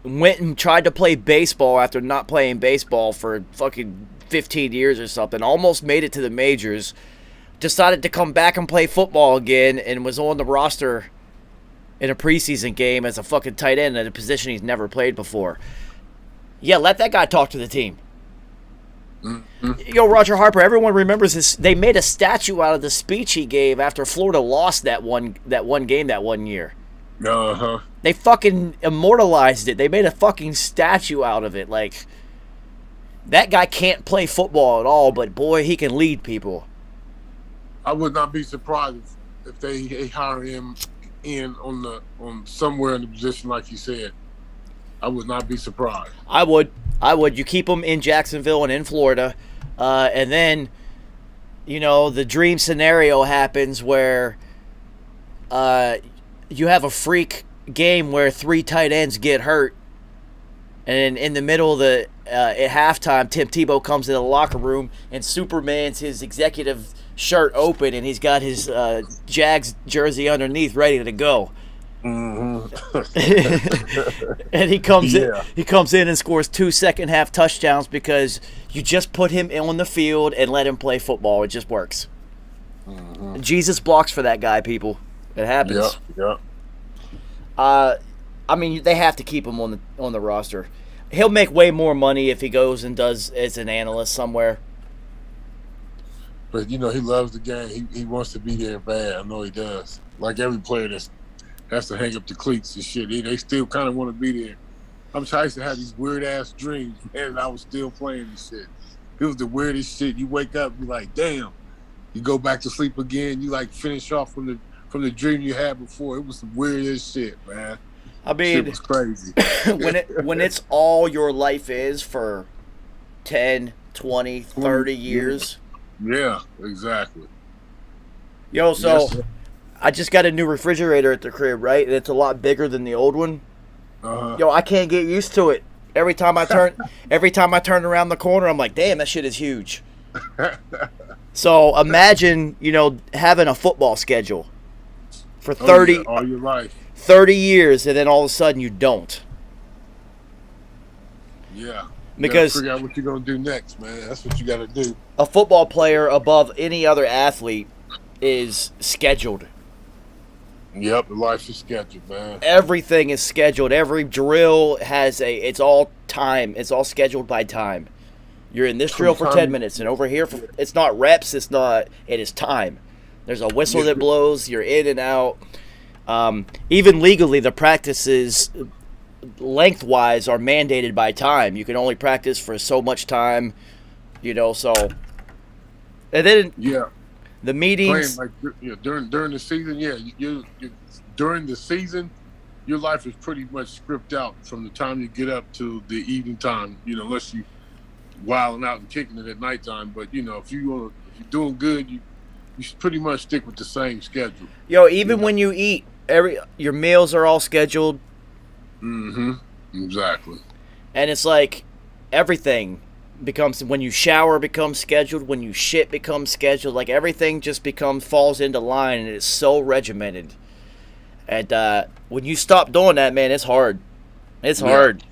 went and tried to play baseball after not playing baseball for fucking 15 years or something. Almost made it to the majors. Decided to come back and play football again and was on the roster in a preseason game as a fucking tight end at a position he's never played before. Yeah, let that guy talk to the team. Yo, Roger Harper, everyone remembers this. They made a statue out of the speech he gave after Florida lost that one game that one year. Uh-huh. They fucking immortalized it. They made a fucking statue out of it. Like, that guy can't play football at all, but boy, he can lead people. I would not be surprised if they hire him in on somewhere in the position like you said. I would not be surprised. I would. You keep him in Jacksonville and in Florida, and then, you know, the dream scenario happens where you have a freak game where 3 tight ends get hurt, and in the middle of the at halftime, Tim Tebow comes into the locker room and Superman's his executive shirt open, and he's got his Jags jersey underneath ready to go. Mm-hmm. And he comes in and scores 2 second half touchdowns because you just put him on the field and let him play football. It just works. Mm-hmm. Jesus blocks for that guy, people. It happens. Yeah. I mean, they have to keep him on the roster. He'll make way more money if he goes and does as an analyst somewhere. But, you know, he loves the game. He wants to be there bad. I know he does. Like every player that has to hang up the cleats and shit. They still kind of want to be there. I used to have these weird-ass dreams, and I was still playing this shit. It was the weirdest shit. You wake up, you're like, damn. You go back to sleep again. You, like, finish off from the dream you had before. It was the weirdest shit, man. I mean, shit was crazy. when it's all your life is for 10, 20, 30 years. Yeah, exactly. Yo, so Yes, sir. I just got a new refrigerator at the crib, right? And it's a lot bigger than the old one. Uh-huh. Yo, I can't get used to it. Every time I turn around the corner, I'm like, damn, that shit is huge. So imagine, you know, having a football schedule for 30, all your life. 30 years, and then all of a sudden you don't. Yeah. Because figure out what you're gonna do next, man. That's what you gotta do. a football player above any other athlete is scheduled. Yep, the life is scheduled, man. Everything is scheduled. Every drill has it's all time. It's all scheduled by time. You're in this drill for 10 minutes, and over here, it's not reps. It is time. There's a whistle that blows. You're in and out. Even legally, the practices lengthwise are mandated by time. You can only practice for so much time, you know. So, and then the meetings. Playing like during the season, you during the season, your life is pretty much scripted out from the time you get up to the evening time. You know, unless you wilding out and kicking it at nighttime. But you know, if you're doing good, you pretty much stick with the same schedule. Yo, even when you eat, your meals are all scheduled. Mm-hmm. Exactly. And it's like everything becomes, when you shower becomes scheduled, when you shit becomes scheduled, like everything just falls into line, and it's so regimented. And when you stop doing that, man, it's hard. It's hard.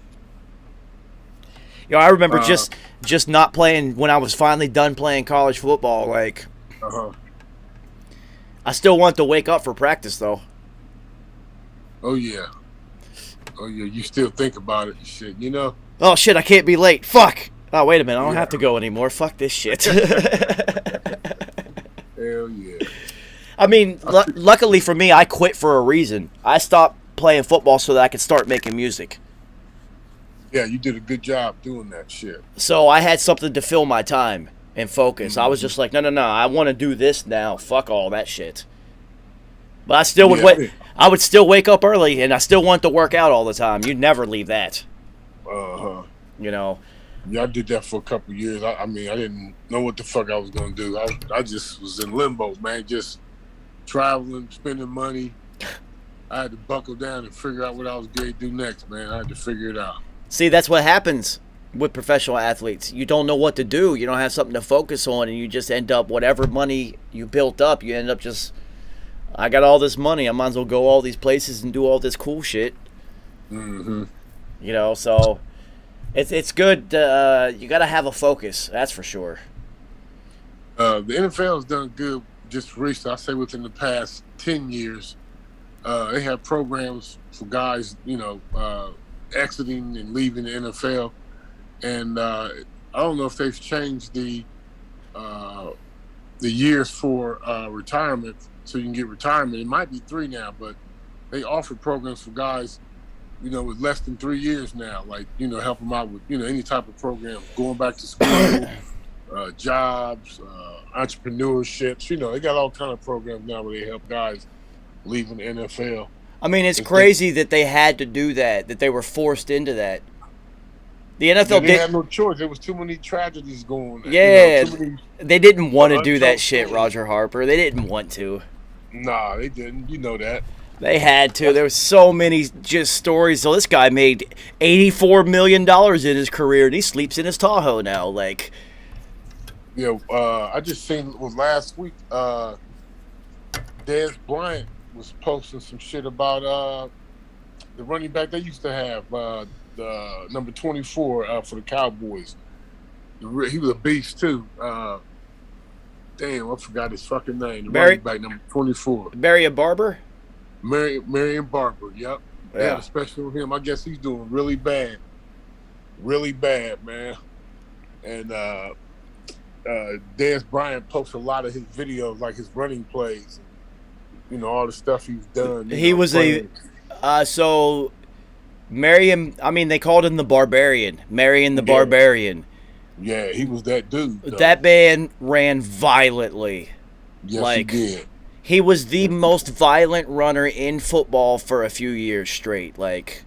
Yo, I remember just not playing when I was finally done playing college football. Like, I still want to wake up for practice, though. Oh yeah, you still think about it and shit, you know? Oh shit, I can't be late. Fuck. Oh, wait a minute, I don't have to go anymore. Fuck this shit. Hell yeah. I mean, luckily for me, I quit for a reason. I stopped playing football so that I could start making music. Yeah, you did a good job doing that shit. So I had something to fill my time and focus. Mm-hmm. I was just like, no, I want to do this now. Fuck all that shit. But I still would wait. I would still wake up early, and I still want to work out all the time. You'd never leave that. You know. Yeah, I did that for a couple of years. I mean, I didn't know what the fuck I was gonna do. I just was in limbo, man. Just traveling, spending money. I had to buckle down and figure out what I was going to do next, man. I had to figure it out. See, that's what happens with professional athletes. You don't know what to do. You don't have something to focus on, and you just end up, whatever money you built up, you end up just, I got all this money. I might as well go all these places and do all this cool shit. Mm-hmm. You know, so it's good. You got to have a focus. That's for sure. The NFL has done good just recently. I say within the past 10 years. They have programs for guys, exiting and leaving the NFL, and I don't know if they've changed the years for retirement, so you can get retirement. It might be 3 now, but they offer programs for guys, with less than 3 years now, like, help them out with, any type of program, going back to school, jobs, entrepreneurships. They got all kind of programs now where they help guys leaving the NFL. I mean, it's crazy that they had to do that they were forced into that. The NFL They had no choice. There was too many tragedies going on. Yeah, Too many, they didn't want to do that untold shit, things. Roger Harper. They didn't want to. Nah, they didn't. You know that. They had to. There was so many just stories. So this guy made $84 million in his career, and he sleeps in his Tahoe now. Like, Yeah, I just seen it was last week. Dez Bryant was posting some shit about the running back they used to have, the number 24 for the Cowboys. He was a beast too. Damn, I forgot his fucking name. The running back number 24. Marion Barber? Marion Barber. Yep. Yeah, especially with him. I guess he's doing really bad, man. And Dez Bryant posts a lot of his videos, like his running plays, and, all the stuff he's done. He was so Marion, I mean, they called him the Barbarian. Marion the Barbarian. Yeah, he was that dude. Though. That man ran violently. Yes, he did. He was the most violent runner in football for a few years straight. Like,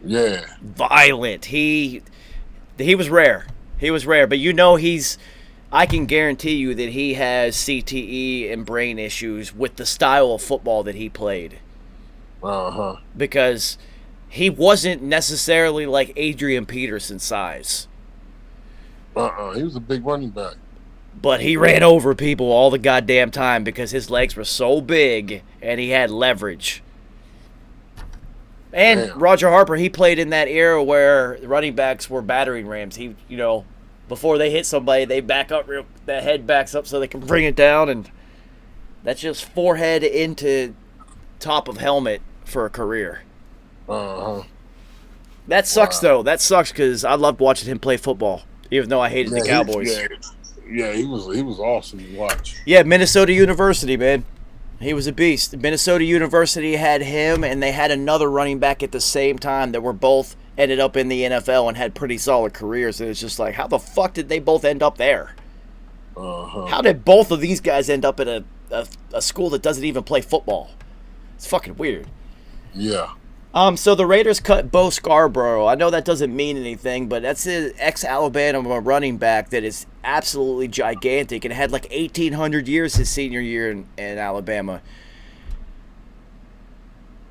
yeah, violent. He was rare. He was rare, but I can guarantee you that he has CTE and brain issues with the style of football that he played. Because he wasn't necessarily like Adrian Peterson size. He was a big running back. But he ran over people all the goddamn time because his legs were so big and he had leverage. And Damn. Roger Harper, he played in that era where the running backs were battering rams. He, before they hit somebody, they back up the head backs up so they can bring it down, and that's just forehead into top of helmet for a career. That sucks though. That sucks because I loved watching him play football, even though I hated the Cowboys. Yeah, he was awesome to watch. Yeah, Minnesota University, man. He was a beast. Minnesota University had him, and they had another running back at the same time that were both ended up in the NFL and had pretty solid careers. And it's just like, how the fuck did they both end up there? How did both of these guys end up at a school that doesn't even play football? It's fucking weird. Yeah. So the Raiders cut Bo Scarborough. I know that doesn't mean anything, but that's an ex-Alabama running back that is absolutely gigantic and had like 1,800 years his senior year in Alabama.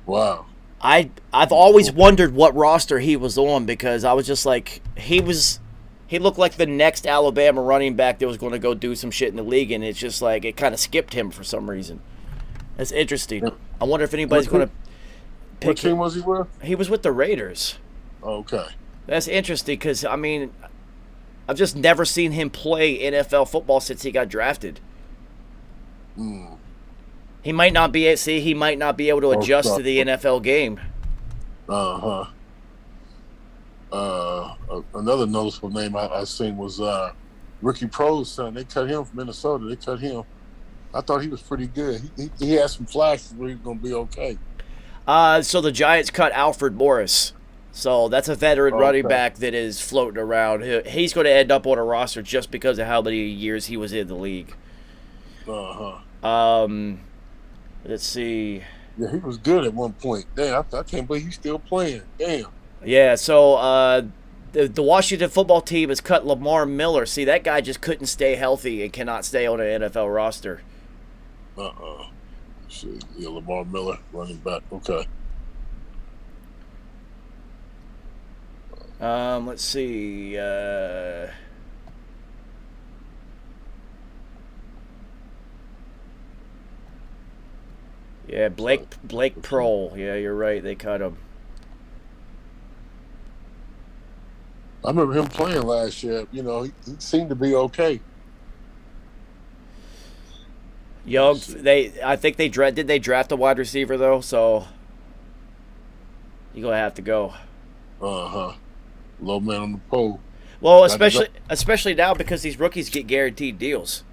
Wow. I've always wondered what roster he was on because I was just like, he looked like the next Alabama running back that was going to go do some shit in the league, and it's just like it kind of skipped him for some reason. That's interesting. I wonder if anybody's going to pick What team was he with? He was with the Raiders. Okay. That's interesting because, I mean, I've just never seen him play NFL football since he got drafted. He might not be able to adjust to the NFL game. Another noticeable name I seen was Ricky Pro's son. They cut him from Minnesota. They cut him. I thought he was pretty good. He had some flashes where he was going to be okay. So the Giants cut Alfred Morris. So that's a veteran running back that is floating around. He's going to end up on a roster just because of how many years he was in the league. Let's see. Yeah, he was good at one point. Damn, I can't believe he's still playing. Damn. Yeah, so the Washington football team has cut Lamar Miller. See, that guy just couldn't stay healthy and cannot stay on an NFL roster. See, yeah, Lamar Miller, running back. Okay. Let's see. Yeah, Blake Prohl. Yeah, you're right. They cut him. I remember him playing last year. He seemed to be okay. Young, I think they draft a wide receiver though, so you're gonna have to go. Low man on the pole. Well, especially now because these rookies get guaranteed deals.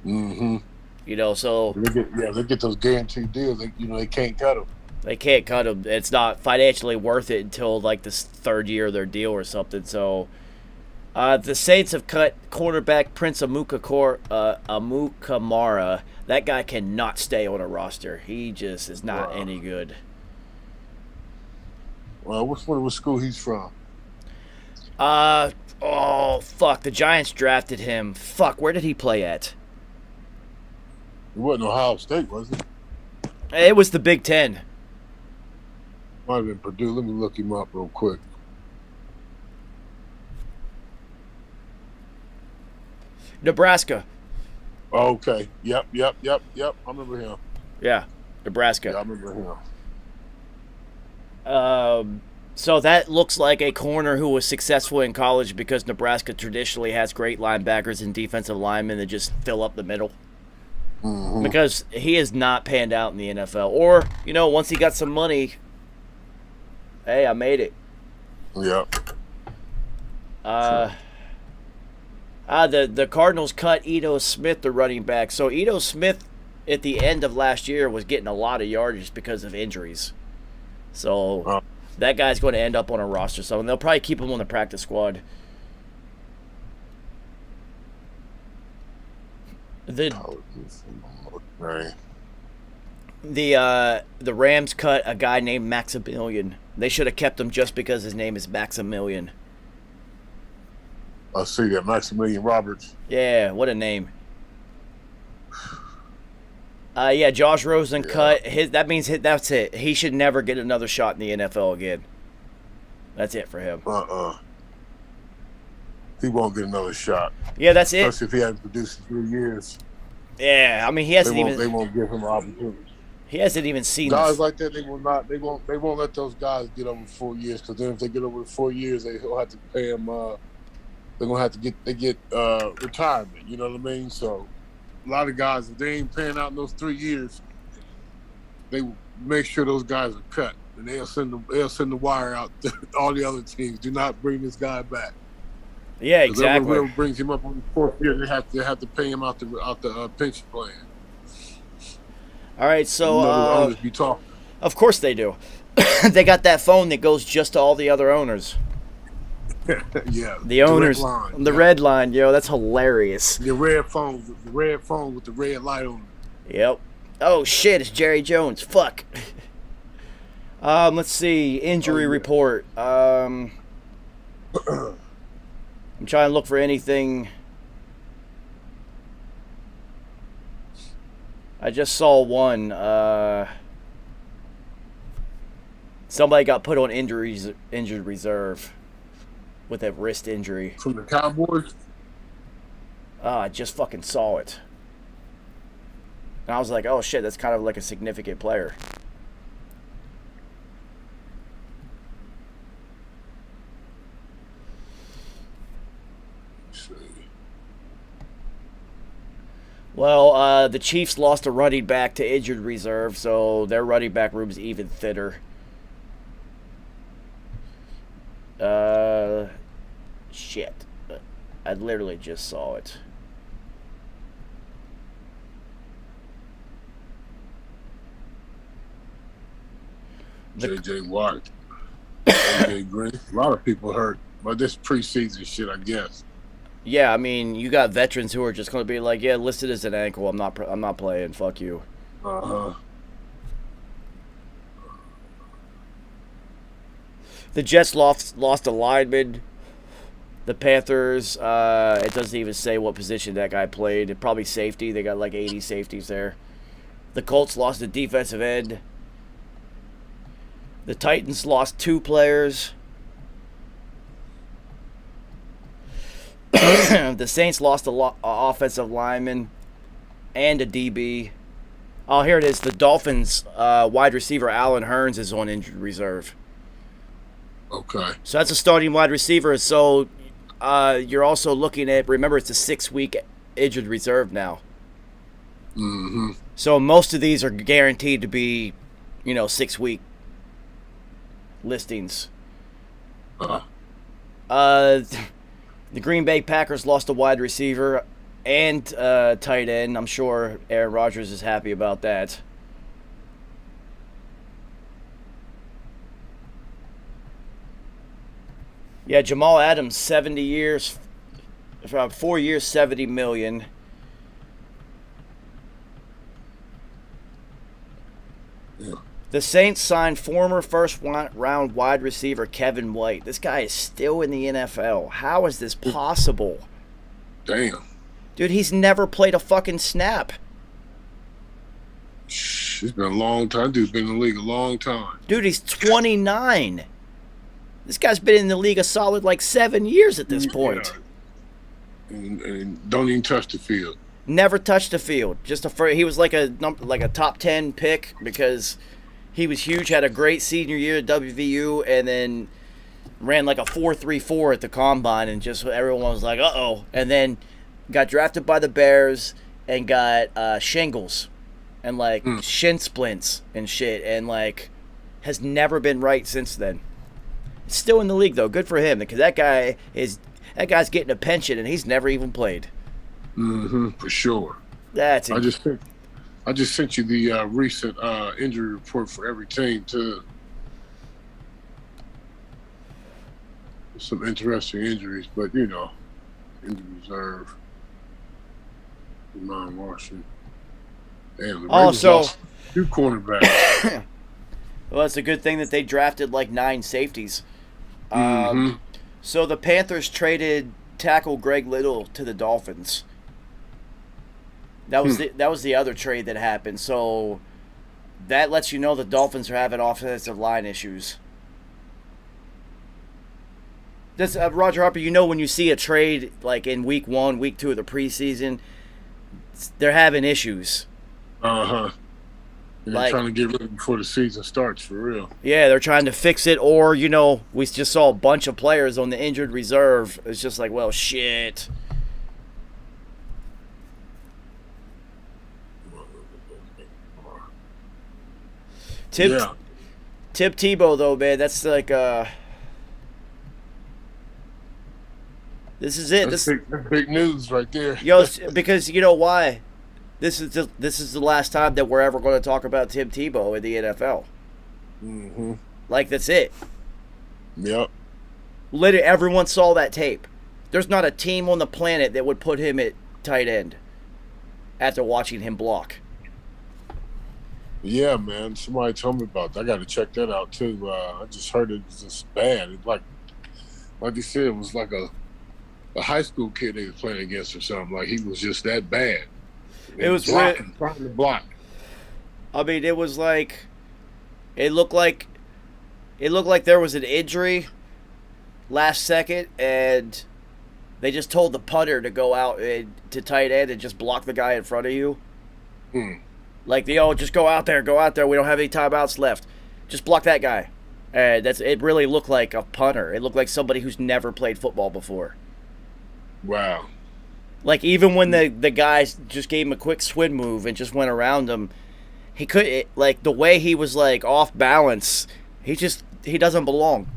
Mm-hmm. You know, so they get those guaranteed deals. They can't cut them. They can't cut them. It's not financially worth it until like this third year of their deal or something. So, the Saints have cut cornerback Prince Amukamara. That guy cannot stay on a roster. He just is not any good. Well, what school he's from? Oh fuck! The Giants drafted him. Fuck, where did he play at? It wasn't Ohio State, was it? It was the Big Ten. Might have been Purdue. Let me look him up real quick. Nebraska. Okay. Yep. I remember him. Yeah, Nebraska. Yeah, I remember him. So that looks like a corner who was successful in college because Nebraska traditionally has great linebackers and defensive linemen that just fill up the middle. Mm-hmm. Because he has not panned out in the NFL. Or, once he got some money, hey, I made it. Yep. The Cardinals cut Ito Smith, the running back. So Ito Smith, at the end of last year, was getting a lot of yardage because of injuries. So that guy's going to end up on a roster. So they'll probably keep him on the practice squad. The Rams cut a guy named Maximilian. They should have kept him just because his name is Maximilian. I see that, Maximilian Roberts. Yeah, what a name. Josh Rosen cut his. That means that's it. He should never get another shot in the NFL again. That's it for him. He won't get another shot. Yeah, that's it. Especially if he hasn't produced in 3 years. Yeah, I mean he hasn't They won't give him an opportunity. He hasn't even seen guys like that. They will not. They won't let those guys get over 4 years because then if they get over 4 years, they'll have to pay them. They're gonna have to get retirement. You know what I mean? So a lot of guys, if they ain't paying out in those 3 years, they make sure those guys are cut, and they'll send the wire out to all the other teams. Do not bring this guy back. Yeah, exactly. Whoever brings him up on the 4th year, they have to pay him out the pension plan. All right, so owners be talking. Of course they do. They got that phone that goes just to all the other owners. Yeah, the owners, the red line, that's hilarious. The red phone with the red light on it. Yep. Oh shit, it's Jerry Jones. Fuck. Let's see, injury report. I'm trying to look for anything. I just saw one. Somebody got put on injured reserve with a wrist injury. From the Cowboys? I just fucking saw it. And I was like, oh shit, that's kind of like a significant player. Well, the Chiefs lost a running back to injured reserve, so their running back room is even thinner. Shit. I literally just saw it. J.J. Watt, AJ Green. A lot of people hurt, but this preseason shit, I guess. Yeah, I mean, you got veterans who are just going to be like, yeah, listed as an ankle. I'm not playing. Fuck you. The Jets lost a lineman. The Panthers, it doesn't even say what position that guy played. Probably safety. They got like 80 safeties there. The Colts lost a defensive end. The Titans lost 2 players. The Saints lost a offensive lineman and a DB. Oh, here it is. The Dolphins wide receiver Allen Hurns is on injured reserve. Okay. So that's a starting wide receiver. So you're also looking at, remember, it's a 6-week injured reserve now. Mm-hmm. So most of these are guaranteed to be, 6-week listings. The Green Bay Packers lost a wide receiver and tight end. I'm sure Aaron Rodgers is happy about that. Yeah, Jamal Adams, 70 years, 4 years, $70 million. Yeah. The Saints signed former first-round wide receiver Kevin White. This guy is still in the NFL. How is this possible? Damn. Dude, he's never played a fucking snap. It's been a long time. Dude's been in the league a long time. Dude, he's 29. This guy's been in the league a solid 7 years at this point. Yeah. And don't even touch the field. Never touched the field. He was like a top 10 pick because he was huge. Had a great senior year at WVU, and then ran like a 4.34 at the combine, and just everyone was like, "Uh-oh!" And then got drafted by the Bears and got shingles and shin splints and shit, and has never been right since then. Still in the league though. Good for him, because that guy's getting a pension and he's never even played. Mm-hmm. For sure. That's I just sent you the recent injury report for every team too. Some interesting injuries, but injury reserve. Lamar Washington. Damn, the Ravens lost 2 cornerbacks. Well, it's a good thing that they drafted 9 safeties. Mm-hmm. So the Panthers traded tackle Greg Little to the Dolphins. That was the other trade that happened. So that lets you know the Dolphins are having offensive line issues. This Roger Harper, when you see a trade in week 1, week 2 of the preseason, they're having issues. Uh-huh. They're trying to get rid of it before the season starts, for real. Yeah, they're trying to fix it, or, we just saw a bunch of players on the injured reserve. It's just well, shit. Tim Tebow, though, man, that's this is it. That's big news right there. Because you know why? This is the last time that we're ever going to talk about Tim Tebow in the NFL. Mm-hmm. That's it. Yep. Literally, everyone saw that tape. There's not a team on the planet that would put him at tight end after watching him block. Yeah, man. Somebody told me about that. I got to check that out too. I just heard it was just bad. It, like you said, it was like a high school kid they was playing against or something. He was just that bad. It was blocking, trying to block. I mean, it was it looked like there was an injury last second, and they just told the punter to go out to tight end and just block the guy in front of you. Just go out there. We don't have any timeouts left. Just block that guy. And it really looked like a punter. It looked like somebody who's never played football before. Wow. Even when the guys just gave him a quick swing move and just went around him, he could the way he was off balance. He doesn't belong.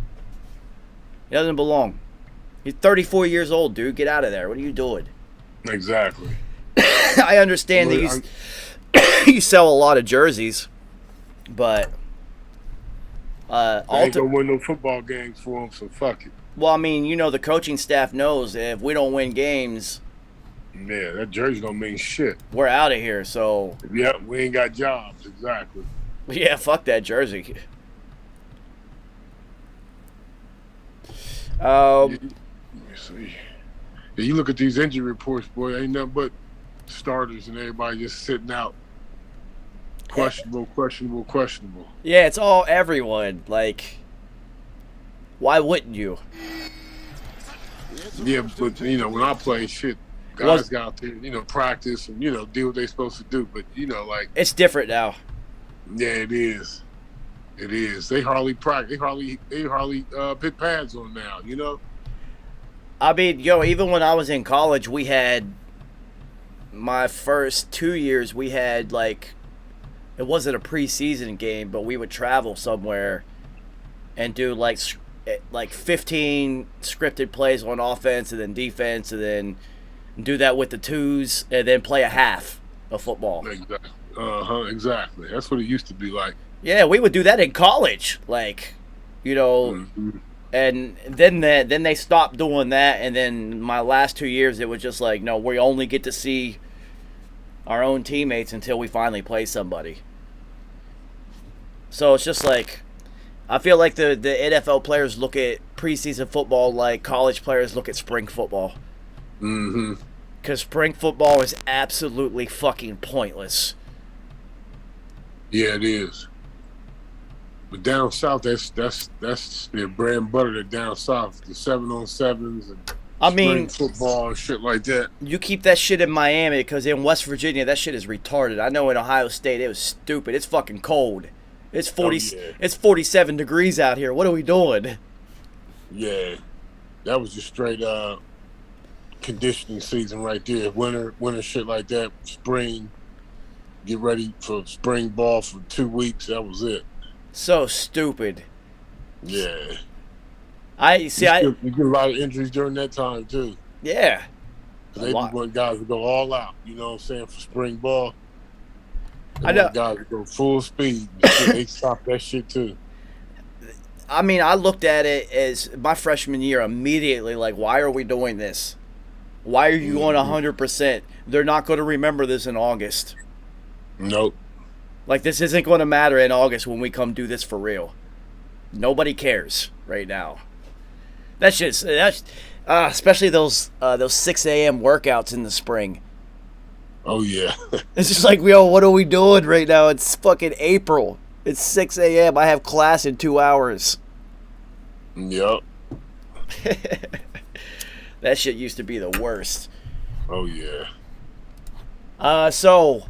He doesn't belong. He's 34 years old, dude. Get out of there. What are you doing? Exactly. I understand that you sell a lot of jerseys, but ain't gonna win no football games for him, so fuck it. Well, I mean, the coaching staff knows if we don't win games, yeah, that jersey don't mean shit. We're out of here. So yeah, we ain't got jobs. Exactly. Yeah, fuck that jersey. Let me see. Yeah, you look at these injury reports, boy. Ain't nothing but starters and everybody just sitting out. Questionable. Yeah, it's all everyone. Why wouldn't you? Yeah, but when I play, shit, guys got out there, practice and do what they supposed to do. But it's different now. Yeah, it is. It is. They hardly practice. They hardly put pads on now. I mean, even when I was in college, we had my first 2 years, we had like, it wasn't a preseason game, but we would travel somewhere and do like 15 scripted plays on offense and then defense, and then do that with the twos, and then play a half of football. Exactly. Exactly. That's what it used to be like. Yeah, we would do that in college, like, you know. Mm-hmm. And then they stopped doing that, and then my last 2 years, it was just like, no, we only get to see our own teammates until we finally play somebody. So it's just like, I feel like the NFL players look at preseason football like college players look at spring football. Mm-hmm. Because spring football is absolutely fucking pointless. Yeah, it is. But down south, that's their bread and butter. That down south, the 7-on-7s and spring football and shit like that. You keep that shit in Miami, because in West Virginia, that shit is retarded. I know in Ohio State, it was stupid. It's fucking cold. It's 40. Oh, yeah. It's 47 degrees out here. What are we doing? Yeah, that was just straight conditioning season right there. Winter shit like that. Spring, get ready for spring ball for 2 weeks. That was it. So stupid. Yeah. You get a lot of injuries during that time too. Yeah. They want guys to go all out. You know what I'm saying, for spring ball. I know. Guys to go full speed. They stop that shit too. I mean, I looked at it as my freshman year immediately, like, why are we doing this? Why are you going 100%? They're not going to remember this in August. Nope. Like, this isn't going to matter in August when we come do this for real. Nobody cares right now. That's especially those 6 a.m. workouts in the spring. Oh, yeah. It's just like, yo, what are we doing right now? It's fucking April. It's 6 a.m. I have class in 2 hours. Yep. That shit used to be the worst. Oh, yeah. So,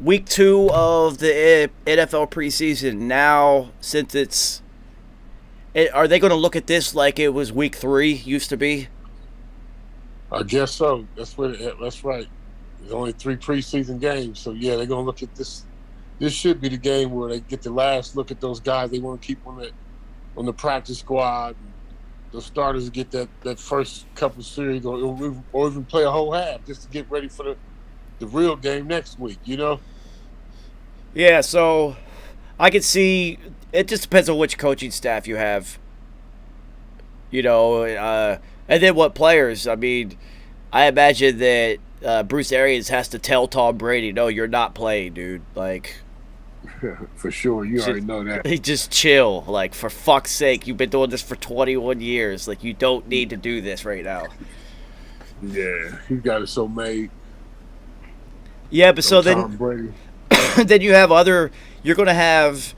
week 2 of the NFL preseason. Now, since are they going to look at this like it was week 3 used to be? I guess so. That's right. There's only 3 preseason games, so yeah, they're gonna look at this. This should be the game where they get the last look at those guys they want to keep on the practice squad. The starters get that first couple series, or even play a whole half just to get ready for the real game next week. You know? Yeah. So I could see. It just depends on which coaching staff you have. You know, and then what players. I mean, I imagine that Bruce Arians has to tell Tom Brady, no, you're not playing, dude. Like, for sure, you already know that. He just chill. Like, for fuck's sake, you've been doing this for 21 years. Like, you don't need to do this right now. Yeah, he got it so made. Yeah, but so Tom Brady. Then you have you're gonna have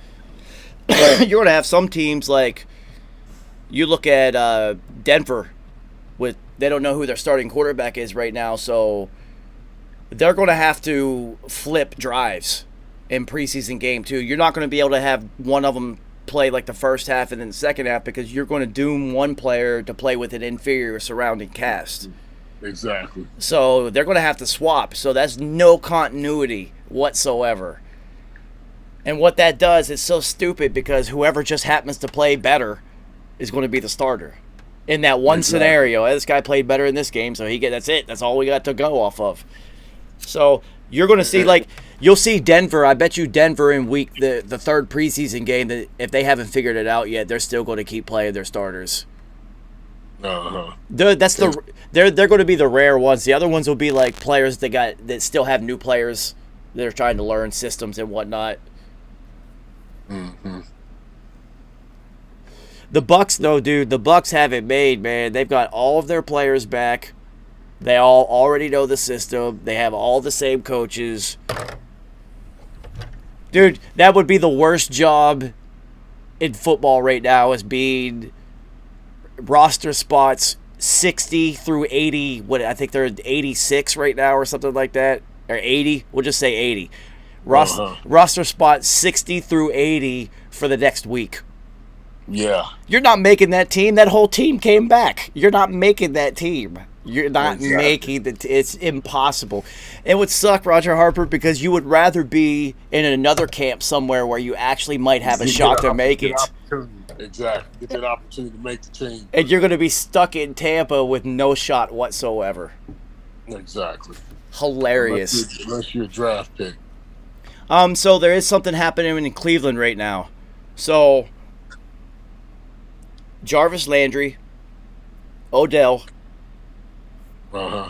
some teams, like, you look at Denver, they don't know who their starting quarterback is right now, so they're going to have to flip drives in preseason game too. You're not going to be able to have one of them play like the first half and then the second half, because you're going to doom one player to play with an inferior surrounding cast. Exactly. So they're going to have to swap. So that's no continuity whatsoever. And what that does is so stupid, because whoever just happens to play better is going to be the starter. In that one scenario, this guy played better in this game, so that's it. That's all we got to go off of. So you're going to see, like, you'll see Denver. I bet you Denver in the third preseason game, that if they haven't figured it out yet, they're still going to keep playing their starters. Uh-huh. They're going to be the rare ones. The other ones will be like players that still have new players that are trying to learn systems and whatnot. Mm-hmm. The Bucks, though, dude, the Bucks have it made, man. They've got all of their players back. They all already know the system. They have all the same coaches. Dude, that would be the worst job in football right now, is being roster spots 60 through 80. What, I think they're 86 right now or something like that. Or 80. We'll just say 80. Roster spot 60 through 80 for the next week. Yeah. You're not making that team. That whole team came back. You're not making that team. You're not Exactly. making it's impossible. It would suck, Roger Harper, because you would rather be in another camp somewhere where you actually might have a You shot get to make get it. opportunity. Exactly. Get that opportunity to make the team. And you're going to be stuck in Tampa with no shot whatsoever. Exactly. Hilarious. Unless you're a draft pick. So there is something happening in Cleveland right now. So Jarvis Landry, Odell, Uh-huh.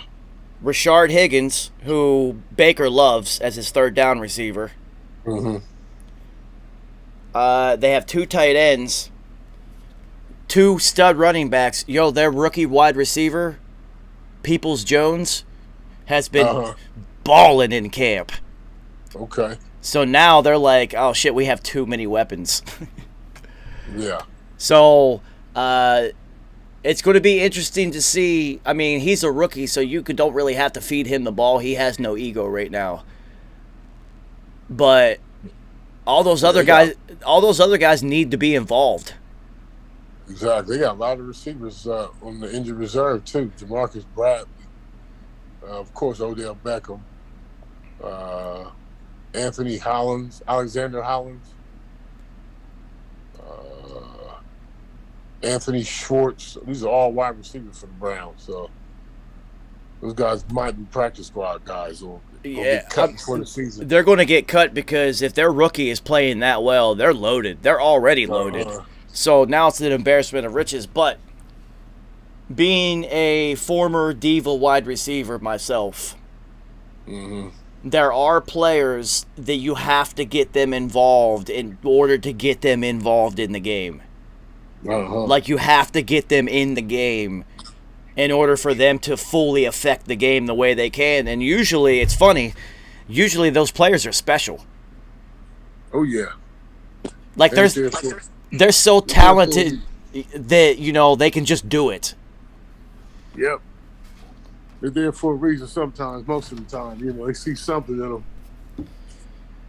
Rashard Higgins, who Baker loves as his third down receiver. Mm-hmm. They have 2 tight ends, 2 stud running backs. Yo, their rookie wide receiver, Peoples-Jones, has been balling in camp. Okay. So now they're like, oh shit, we have too many weapons. Yeah. So it's going to be interesting to see. I mean, he's a rookie, so you don't really have to feed him the ball. He has no ego right now. But all those other guys need to be involved. Exactly. They got a lot of receivers on the injured reserve too. Jamarcus Bradley, of course, Odell Beckham, Anthony Hollins, Alexander Hollins, Anthony Schwartz. These are all wide receivers for the Browns. So those guys might be practice squad guys or get cut before the season. They're going to get cut because if their rookie is playing that well, they're loaded. They're already loaded. So now it's an embarrassment of riches. But being a former diva wide receiver myself, there are players that you have to get them involved in order to get them involved in the game. Like, you have to get them in the game in order for them to fully affect the game the way they can. And usually, it's funny, usually those players are special. Oh, yeah. Like, they're so talented that, you know, they can just do it. Yep. They're there for a reason sometimes, most of the time. You know, they see something in them.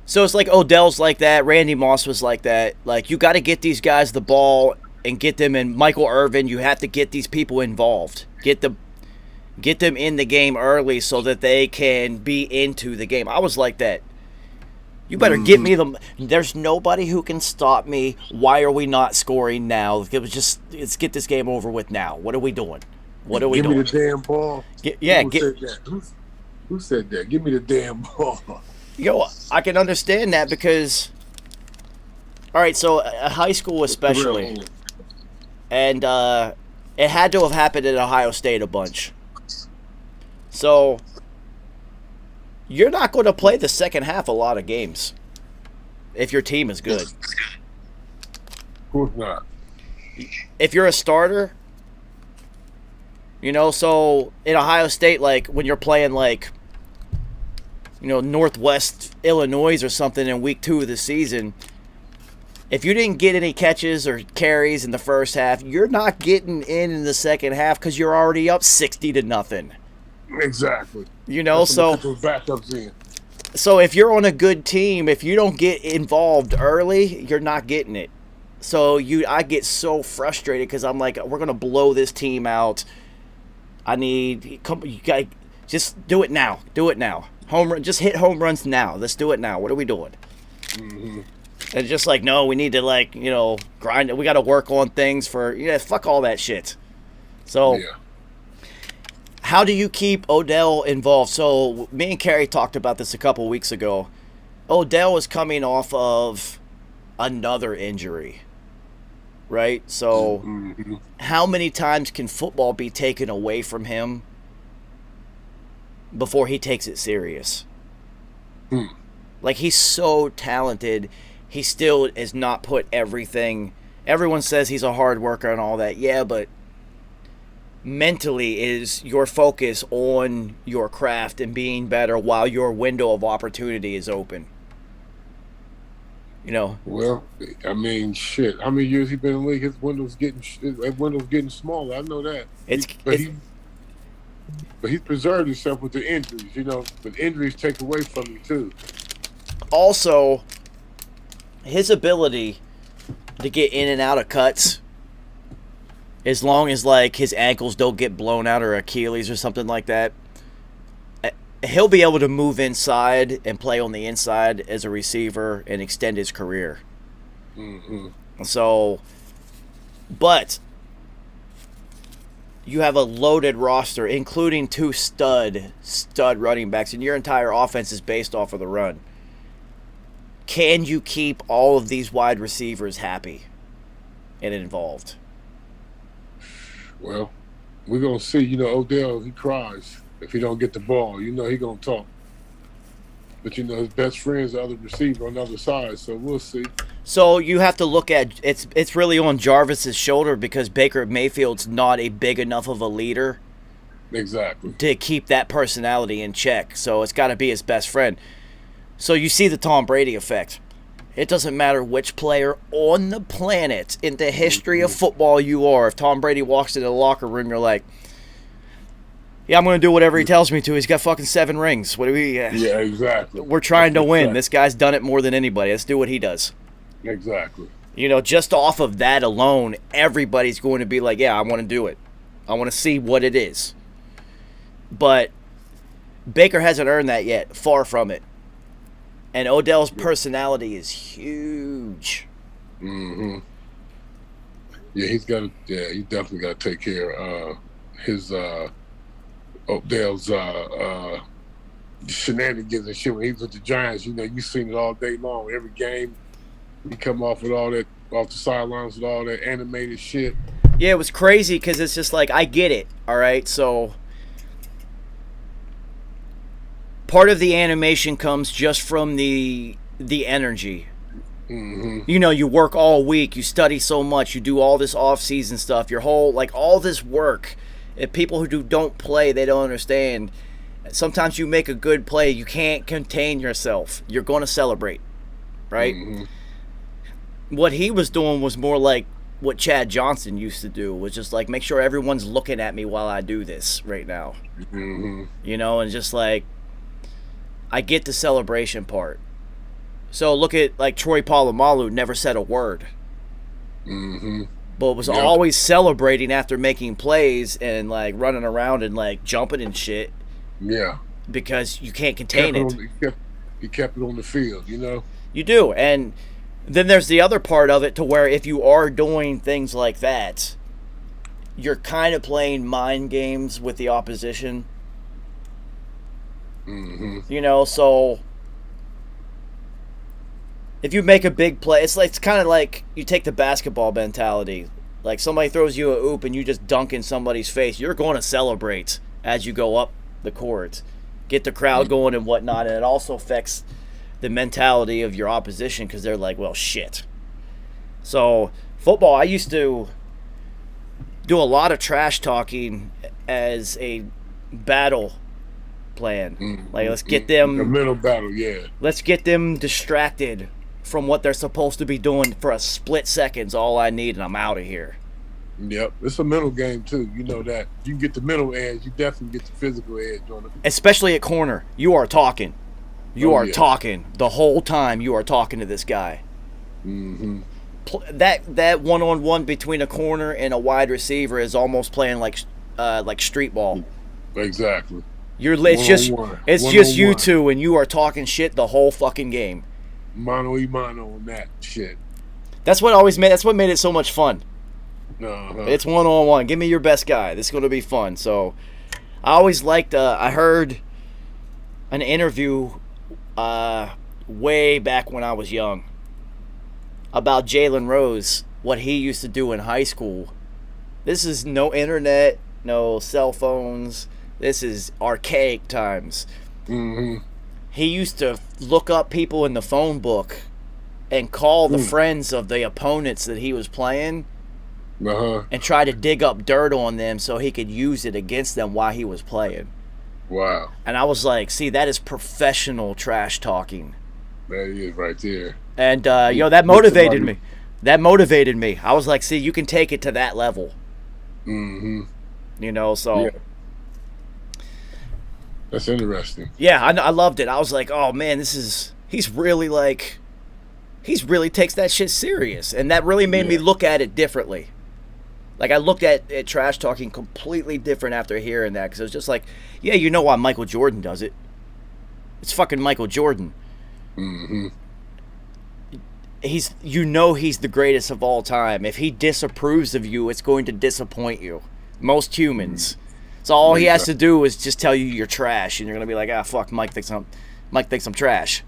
So it's like Odell's like that. Randy Moss was like that. Like, you got to get these guys the ball and get them in. Michael Irvin, you have to get these people involved. Get them in the game early so that they can be into the game. I was like that. You better get me them. There's nobody who can stop me. Why are we not scoring now? Let's get this game over with now. What are we doing? What are we doing? Give me the damn ball. Who said that? Give me the damn ball. Yo, I can understand that because, all right, so high school especially, and it had to have happened at Ohio State a bunch. So you're not going to play the second half a lot of games if your team is good. Of course not. If you're a starter, you know, so in Ohio State, like when you're playing like, you know, Northwest Illinois or something in week 2 of the season, if you didn't get any catches or carries in the first half, you're not getting in the second half because you're already up 60-0. Exactly. You know, so backups in. So if you're on a good team, if you don't get involved early, you're not getting it. So I get so frustrated because I'm like, we're gonna blow this team out. You gotta just do it now. Do it now. Home run, just hit home runs now. Let's do it now. What are we doing? And it's just like, no, we need to, like, you know, grind it. We got to work on things fuck all that shit. So how do you keep Odell involved? So me and Carrie talked about this a couple weeks ago. Odell is coming off of another injury, right? So how many times can football be taken away from him before he takes it serious? Like, he's so talented. He still has not put everything. Everyone says he's a hard worker and all that. Yeah, but mentally is your focus on your craft and being better while your window of opportunity is open. You know. Well, I mean, shit. How many years he been in the league? His window's getting smaller. I know that. But he's preserved himself with the injuries, you know. But injuries take away from him too. Also, his ability to get in and out of cuts as long as like his ankles don't get blown out or Achilles or something like that, he'll be able to move inside and play on the inside as a receiver and extend his career. So, but you have a loaded roster, including 2 stud running backs, and your entire offense is based off of the run. Can you keep all of these wide receivers happy and involved? Well, we're gonna see. You know, Odell, he cries if he don't get the ball. You know, he gonna talk. But you know, his best friend's the other receiver on the other side, so we'll see. So you have to look at it's really on Jarvis's shoulder because Baker Mayfield's not a big enough of a leader Exactly. to keep that personality in check. So it's got to be his best friend. So you see the Tom Brady effect. It doesn't matter which player on the planet in the history of football you are. If Tom Brady walks into the locker room, you're like, yeah, I'm going to do whatever he tells me to. He's got fucking 7 rings. What do we? Yeah, exactly. We're trying to win. This guy's done it more than anybody. Let's do what he does. Exactly. You know, just off of that alone, everybody's going to be like, yeah, I want to do it. I want to see what it is. But Baker hasn't earned that yet. Far from it. And Odell's personality is huge. Yeah, he's got to. Yeah, he definitely got to take care of his Odell's shenanigans and shit when he was with the Giants. You know, you seen it all day long. Every game, he come off with all that, off the sidelines with all that animated shit. Yeah, it was crazy because it's just like, I get it, all right? So part of the animation comes just from the energy. You know, you work all week, you study so much, you do all this off-season stuff, your whole, like, all this work. If people who don't play, they don't understand. Sometimes you make a good play, you can't contain yourself. You're going to celebrate, right? What he was doing was more like what Chad Johnson used to do, was just like, make sure everyone's looking at me while I do this right now. You know, and just like, I get the celebration part. So look at like Troy Polamalu, never said a word. But was always celebrating after making plays and like running around and like jumping and shit. Yeah. Because you can't contain it. He kept it on the field, you know? You do. And then there's the other part of it to where if you are doing things like that, you're kind of playing mind games with the opposition. You know, so if you make a big play, it's kind of like you take the basketball mentality. Like somebody throws you a oop and you just dunk in somebody's face, you're going to celebrate as you go up the court, get the crowd going and whatnot, and it also affects the mentality of your opposition because they're like, well, shit. So football, I used to do a lot of trash talking as a battle plan. Like, let's get them... A mental battle, yeah. Let's get them distracted from what they're supposed to be doing for a split second's all I need, and I'm out of here. Yep. It's a mental game, too. You know that. You can get the mental edge. You definitely get the physical edge on it. Especially at corner. You are talking. You are talking. The whole time you are talking to this guy. That one-on-one between a corner and a wide receiver is almost playing like street ball. Exactly. It's just you two, and you are talking shit the whole fucking game. Mano y mano on that shit. That's what made it so much fun. It's one-on-one. Give me your best guy. This is going to be fun. So I always liked. I heard an interview way back when I was young about Jalen Rose, what he used to do in high school. This is no internet, no cell phones. This is archaic times. He used to look up people in the phone book and call the friends of the opponents that he was playing and try to dig up dirt on them so he could use it against them while he was playing. Wow. And I was like, see, that is professional trash talking. That is right there. And, that motivated me. That motivated me. I was like, see, you can take it to that level. You know, so... Yeah. That's interesting. Yeah, I loved it. I was like, oh, man, he's really takes that shit serious. And that really made me look at it differently. Like, I looked at trash talking completely different after hearing that, because it was just like, yeah, you know why Michael Jordan does it. It's fucking Michael Jordan. Mm-hmm. He's the greatest of all time. If he disapproves of you, it's going to disappoint you. Most humans. So all he has to do is just tell you you're trash, and you're gonna be like, fuck, Mike thinks I'm trash.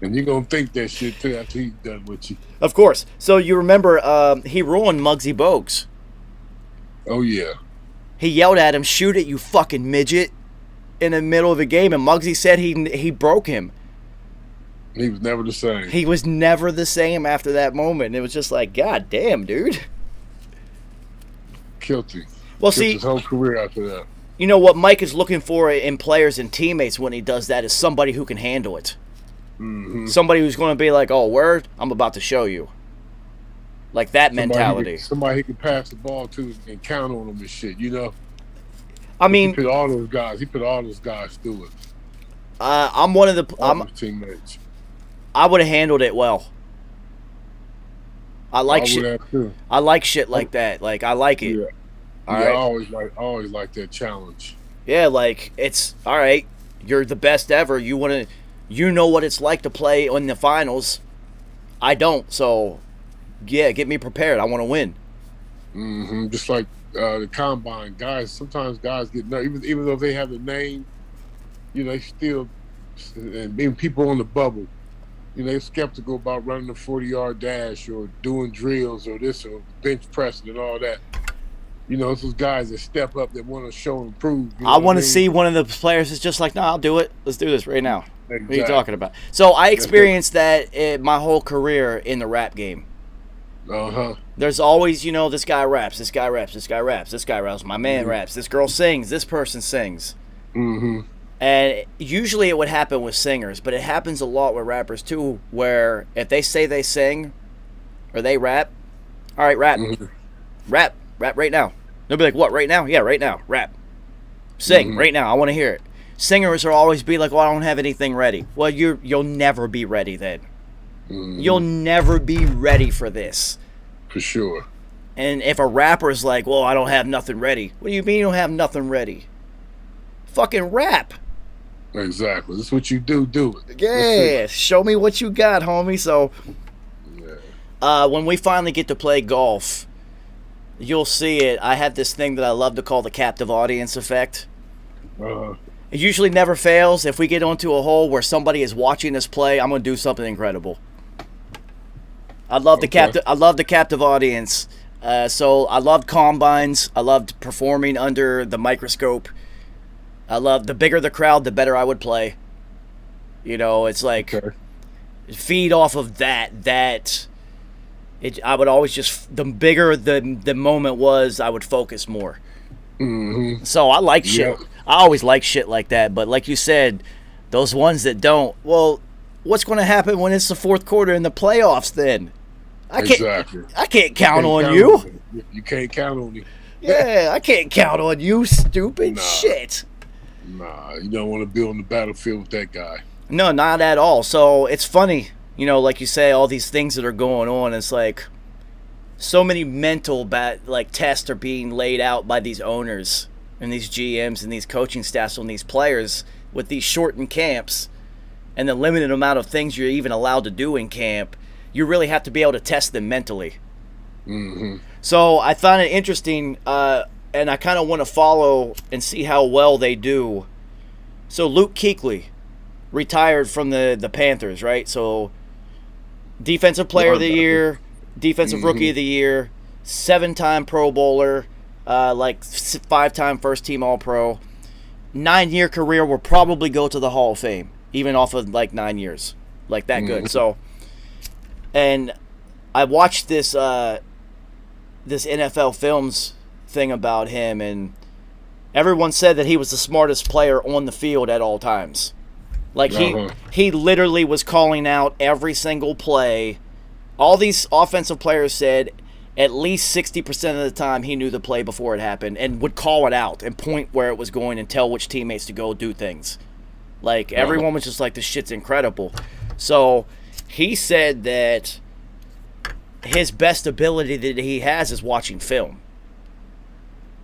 And you're gonna think that shit too after he's done with you. Of course. So you remember he ruined Muggsy Bogues. Oh yeah. He yelled at him, "Shoot it, you fucking midget," in the middle of the game, and Muggsy said he broke him. He was never the same. He was never the same after that moment. It was just like, God damn, dude. Killed him. Well, Killed see, his whole career after that. you know what Mike is looking for in players and teammates when he does that is somebody who can handle it. Mm-hmm. Somebody who's going to be like, "Oh, word, I'm about to show you." Like that mentality. Somebody he can pass the ball to and count on him and shit, you know? I mean, He put all those guys through it. I'm one of the. All his teammates. I would have handled it well. I like shit. would have too. I like shit like that. Like, I like it. Yeah. All Yeah, right. I always like that challenge. Yeah, like, it's all right. You're the best ever. You know what it's like to play in the finals. I don't. So, yeah, get me prepared. I want to win. Mm-hmm. Just like the combine guys. Sometimes guys get nervous, even though they have the name. You know, they still, and even people on the bubble. You know, they're skeptical about running a 40-yard dash or doing drills or this or bench pressing and all that. You know, it's those guys that step up that want to show and prove. You know I want to what see one of the players is just like, no, I'll do it. Let's do this right now. Exactly. What are you talking about? So I experienced that in my whole career in the rap game. Uh-huh. There's always, this guy raps, this guy raps, this guy raps, this guy raps, my man raps, this girl sings, this person sings. Mm-hmm. And usually it would happen with singers, but it happens a lot with rappers too, where if they say they sing or they rap, all right, rap. Mm-hmm. Rap right now. They'll be like, what, right now? Yeah, right now. Rap. Sing right now. I want to hear it. Singers will always be like, well, I don't have anything ready. Well, you'll never be ready then. You'll never be ready for this. For sure. And if a rapper is like, well, I don't have nothing ready. What do you mean you don't have nothing ready? Fucking rap. Exactly. That's what you do. Do it. Yeah. Show me what you got, homie. So, when we finally get to play golf, you'll see it. I have this thing that I love to call the captive audience effect. It usually never fails. If we get onto a hole where somebody is watching us play, I'm going to do something incredible. I love the captive audience. So I loved combines. I loved performing under the microscope. I love the bigger the crowd, the better I would play. It's like feed off of that. I would always just, the bigger the moment was, I would focus more. Mm-hmm. So I like shit. Yeah. I always like shit like that. But like you said, those ones that don't, well, what's going to happen when it's the fourth quarter in the playoffs then? I can't count on you. You can't count on me. Yeah, I can't count on you, stupid shit. Nah, you don't want to be on the battlefield with that guy. No, not at all. So it's funny, like you say, all these things that are going on. It's like so many mental tests are being laid out by these owners and these GMs and these coaching staffs on these players with these shortened camps and the limited amount of things you're even allowed to do in camp. You really have to be able to test them mentally. Mm-hmm. So I find it interesting, and I kind of want to follow and see how well they do. So Luke Kuechly retired from the Panthers, right? So defensive player of the year, defensive rookie of the year, 7-time Pro Bowler, 5-time first-team All-Pro. 9-year career will probably go to the Hall of Fame, even off of 9 years, that good. So, and I watched this NFL Films thing about him, and everyone said that he was the smartest player on the field at all times. He literally was calling out every single play. All these offensive players said at least 60% of the time he knew the play before it happened and would call it out and point where it was going and tell which teammates to go do things. Everyone was just like, this shit's incredible. So he said that his best ability that he has is watching film.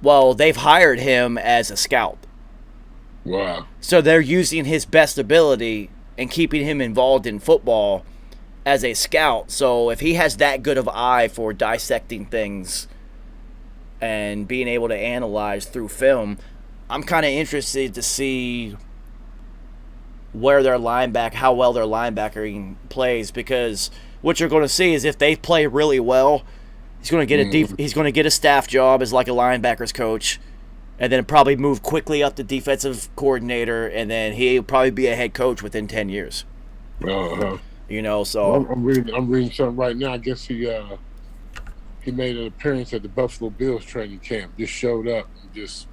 Well, they've hired him as a scout. Wow. So they're using his best ability and keeping him involved in football as a scout. So if he has that good of an eye for dissecting things and being able to analyze through film, I'm kind of interested to see where their how well their linebacking plays, because what you're going to see is if they play really well, he's going to get he's going to get a staff job as like a linebackers coach, and then probably move quickly up to defensive coordinator, and then he'll probably be a head coach within 10 years. Uh-huh. You know, so I'm reading something right now. I guess he made an appearance at the Buffalo Bills training camp. Just showed up and just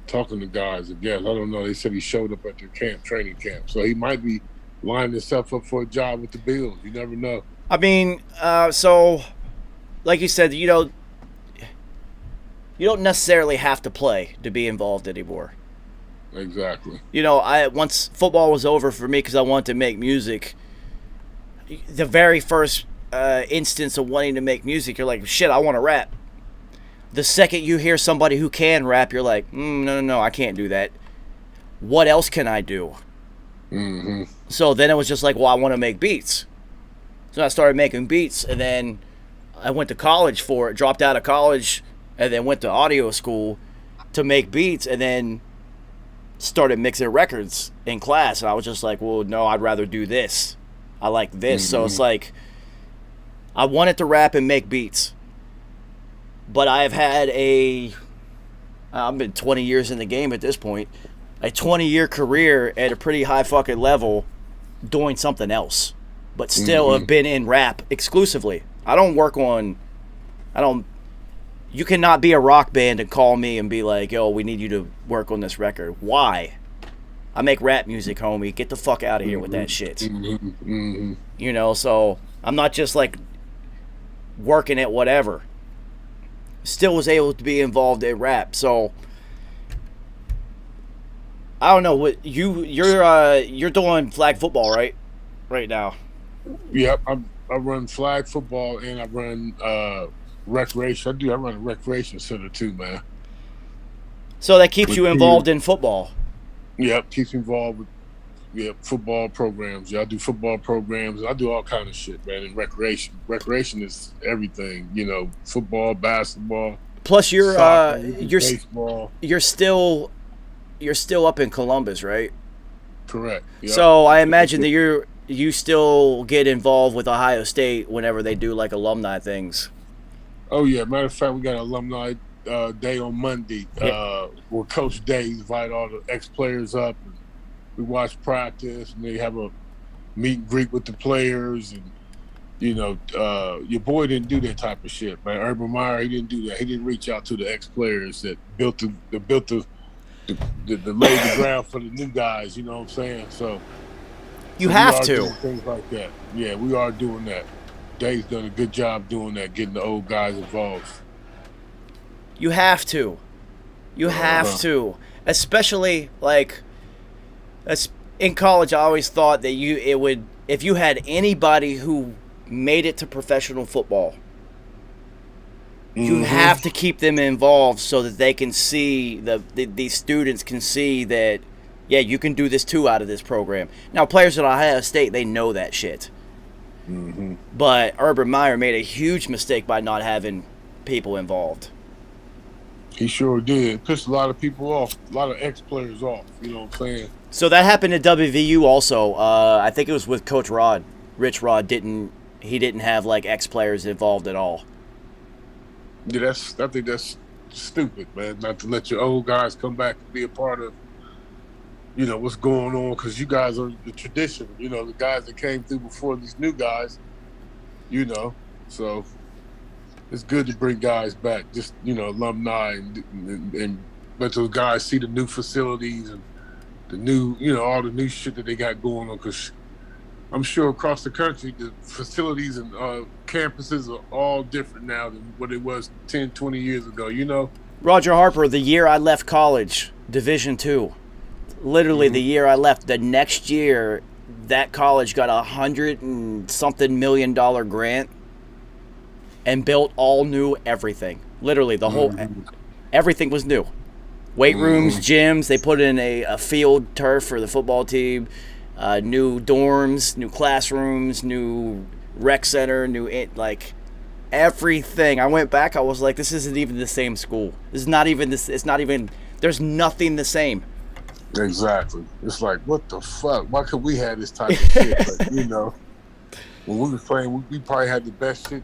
talking to guys. I guess I don't know. They said he showed up at their training camp, so he might be lining himself up for a job with the Bills. You never know. I mean, so like you said, you know, you don't necessarily have to play to be involved anymore. Exactly. You know, once football was over for me because I wanted to make music, the very first instance of wanting to make music, you're like, shit, I want to rap. The second you hear somebody who can rap, you're like, no, I can't do that. What else can I do? Mm-hmm. So then it was just like, well, I want to make beats. So I started making beats, and then I went to college for it, dropped out of college, and then went to audio school to make beats, and then started mixing records in class. And I was just like, well, no, I'd rather do this. I like this. Mm-hmm. So it's like, I wanted to rap and make beats. But I've had I've been 20 years in the game at this point, a 20-year career at a pretty high fucking level doing something else, but still have been in rap exclusively. You cannot be a rock band and call me and be like, yo, we need you to work on this record. Why? I make rap music, homie. Get the fuck out of here with that shit. You know, so I'm not just like working at whatever. Still was able to be involved in rap. So I don't know what you're doing flag football right now. Yep, I run flag football and I run recreation. I run a recreation center too, man. So that keeps you involved in football. Yep, keeps me involved with football programs. I do football programs. I do all kind of shit, man. In recreation is everything. You know, football, basketball. Plus, soccer, baseball. You're still up in Columbus, right? Correct. Yep. So I imagine that you still get involved with Ohio State whenever they do like alumni things. Oh yeah, matter of fact, we got an alumni day on Monday where Coach Day invite all the ex-players up. And we watch practice, and they have a meet and greet with the players. And you know, your boy didn't do that type of shit, man. Urban Meyer, he didn't do that. He didn't reach out to the ex-players that laid the ground for the new guys. You know what I'm saying? So you have to things like that. Yeah, we are doing that. Dave's done a good job doing that, getting the old guys involved. You have to. You have to. Especially, like, in college, I always thought that if you had anybody who made it to professional football, you have to keep them involved so that they can see, these students can see that, yeah, you can do this too out of this program. Now, players at Ohio State, they know that shit. But Urban Meyer made a huge mistake by not having people involved. He sure did. Pissed a lot of people off, a lot of ex-players off, you know what I'm saying? So that happened at WVU also. I think it was with Coach Rod. Rich Rod didn't have like ex-players involved at all. Yeah, I think that's stupid, man, not to let your old guys come back and be a part of, you know, what's going on, because you guys are the tradition, you know, the guys that came through before these new guys, you know, so it's good to bring guys back, just, you know, alumni, and let those guys see the new facilities and the new, you know, all the new shit that they got going on, because I'm sure across the country, the facilities and campuses are all different now than what it was 10, 20 years ago, you know? Roger Harper, the year I left college, Division II, literally the year I left, the next year, that college got $100 and something million grant and built all new everything. Literally, the whole everything was new. Weight rooms, gyms. They put in a field turf for the football team. New dorms, new classrooms, new rec center, like everything. I went back. I was like, this isn't even the same school. This is not even this. It's not even. There's nothing the same. Exactly. It's like, what the fuck? Why could we have this type of shit? But, you know, when we were playing, we probably had the best shit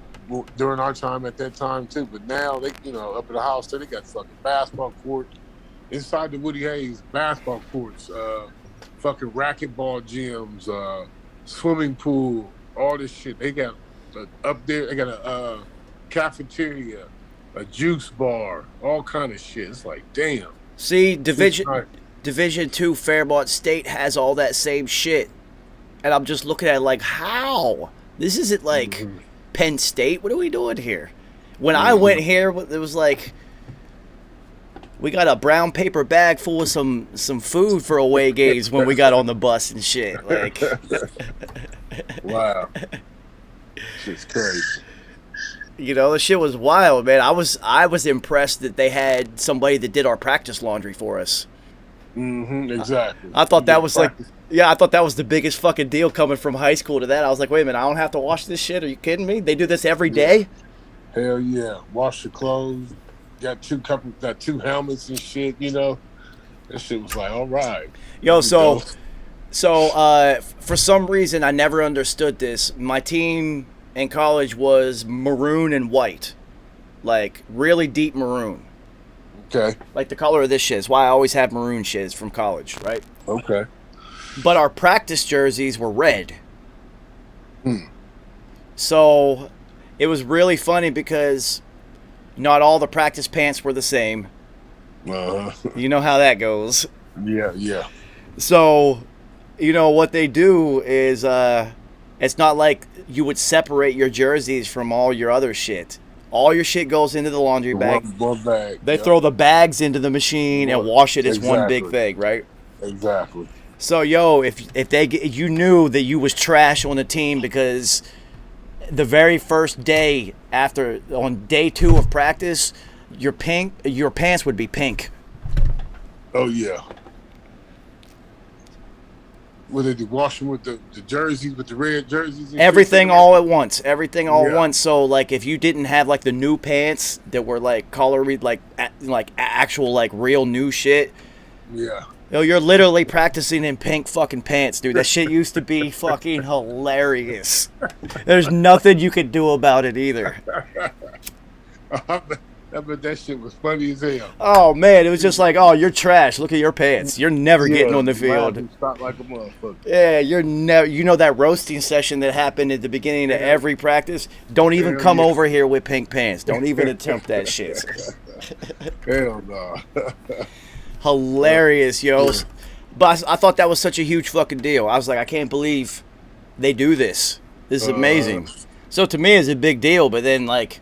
during our time at that time too. But now they, you know, up at the house, they got fucking basketball court inside the Woody Hayes, basketball courts, fucking racquetball gyms, swimming pool, all this shit. They got up there. They got a cafeteria, a juice bar, all kind of shit. It's like, damn. See, Division II Fairmont State has all that same shit. And I'm just looking at it like, how? This isn't like Penn State. What are we doing here? When I went here, it was like, we got a brown paper bag full of some food for away games when we got on the bus and shit. Like, wow. Shit's crazy. You know, the shit was wild, man. I was impressed that they had somebody that did our practice laundry for us. Exactly. I thought that was like, yeah, I thought that was the biggest fucking deal coming from high school to that. I was like, wait a minute, I don't have to wash this shit? Are you kidding me? They do this every day? Hell yeah. Wash your clothes. Got two helmets and shit, you know. That shit was like, all right. Yo, so for some reason I never understood this. My team in college was maroon and white. Like really deep maroon. Okay. Like the color of this shit is why I always have maroon shits from college, right? Okay. But our practice jerseys were red. So it was really funny because not all the practice pants were the same. You know how that goes. Yeah. So, you know, what they do is it's not like you would separate your jerseys from all your other shit. All your shit goes into the laundry bag. One bag. They throw the bags into the machine and wash it as one big thing, right? Exactly. So, yo, if you knew that you was trash on the team because the very first day on day 2 of practice, your pants would be pink. Oh yeah. Would they wash them with the jerseys, with the red jerseys? Everything all at once. Everything all at once. So, like, if you didn't have, like, the new pants that were, like, colored, like actual, like, real new shit. Yeah. Yo, you're literally practicing in pink fucking pants, dude. That shit used to be fucking hilarious. There's nothing you could do about it either. I bet that shit was funny as hell. Oh, man. It was just like, oh, you're trash. Look at your pants. You're never getting on the field. Stop like a motherfucker. Yeah, you're never. You know that roasting session that happened at the beginning of every practice? Don't even come over here with pink pants. Don't even attempt that shit. Hell no. Hilarious, yo. But I thought that was such a huge fucking deal. I was like, I can't believe they do this. This is amazing. So to me, it's a big deal. But then, like,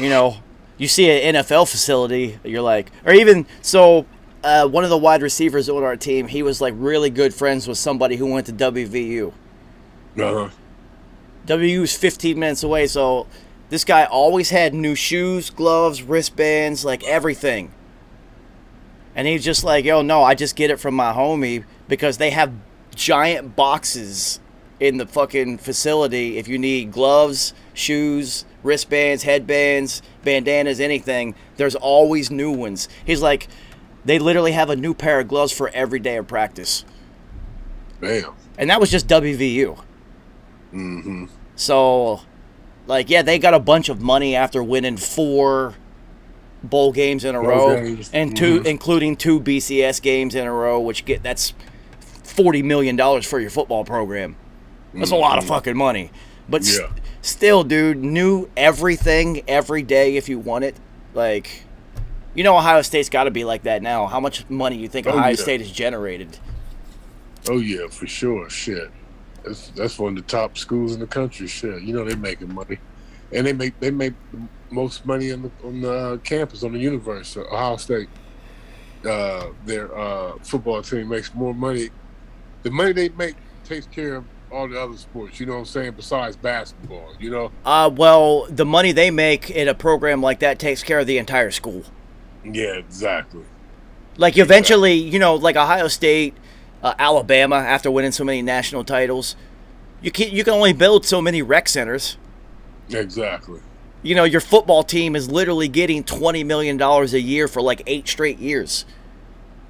you know, you see an NFL facility, you're like, or even so. One of the wide receivers on our team, he was like really good friends with somebody who went to WVU. WVU's 15 minutes away, so this guy always had new shoes, gloves, wristbands, like everything. And he's just like, yo, no, I just get it from my homie because they have giant boxes in the fucking facility if you need gloves, shoes, wristbands, headbands, bandanas, anything. There's always new ones. He's like, they literally have a new pair of gloves for every day of practice. Damn. And that was just WVU. So, like, yeah, they got a bunch of money after winning 4 bowl games in a row, and including 2 BCS games in a row, that's $40 million for your football program. That's a lot of fucking money. But still, dude, new everything every day if you want it. Like, you know, Ohio State's got to be like that now. How much money you think Ohio State has generated? Oh yeah, for sure. Shit, that's one of the top schools in the country. Shit, you know they're making money, and they make the most money on the campus, on the universe. Ohio State, their football team makes more money. The money they make takes care of all the other sports? You know what I'm saying? Besides basketball, you know? Well, the money they make in a program like that takes care of the entire school. Yeah, exactly. Like eventually, you know, like Ohio State, Alabama, after winning so many national titles, you can only build so many rec centers. Exactly. You know, your football team is literally getting $20 million a year for like 8 straight years.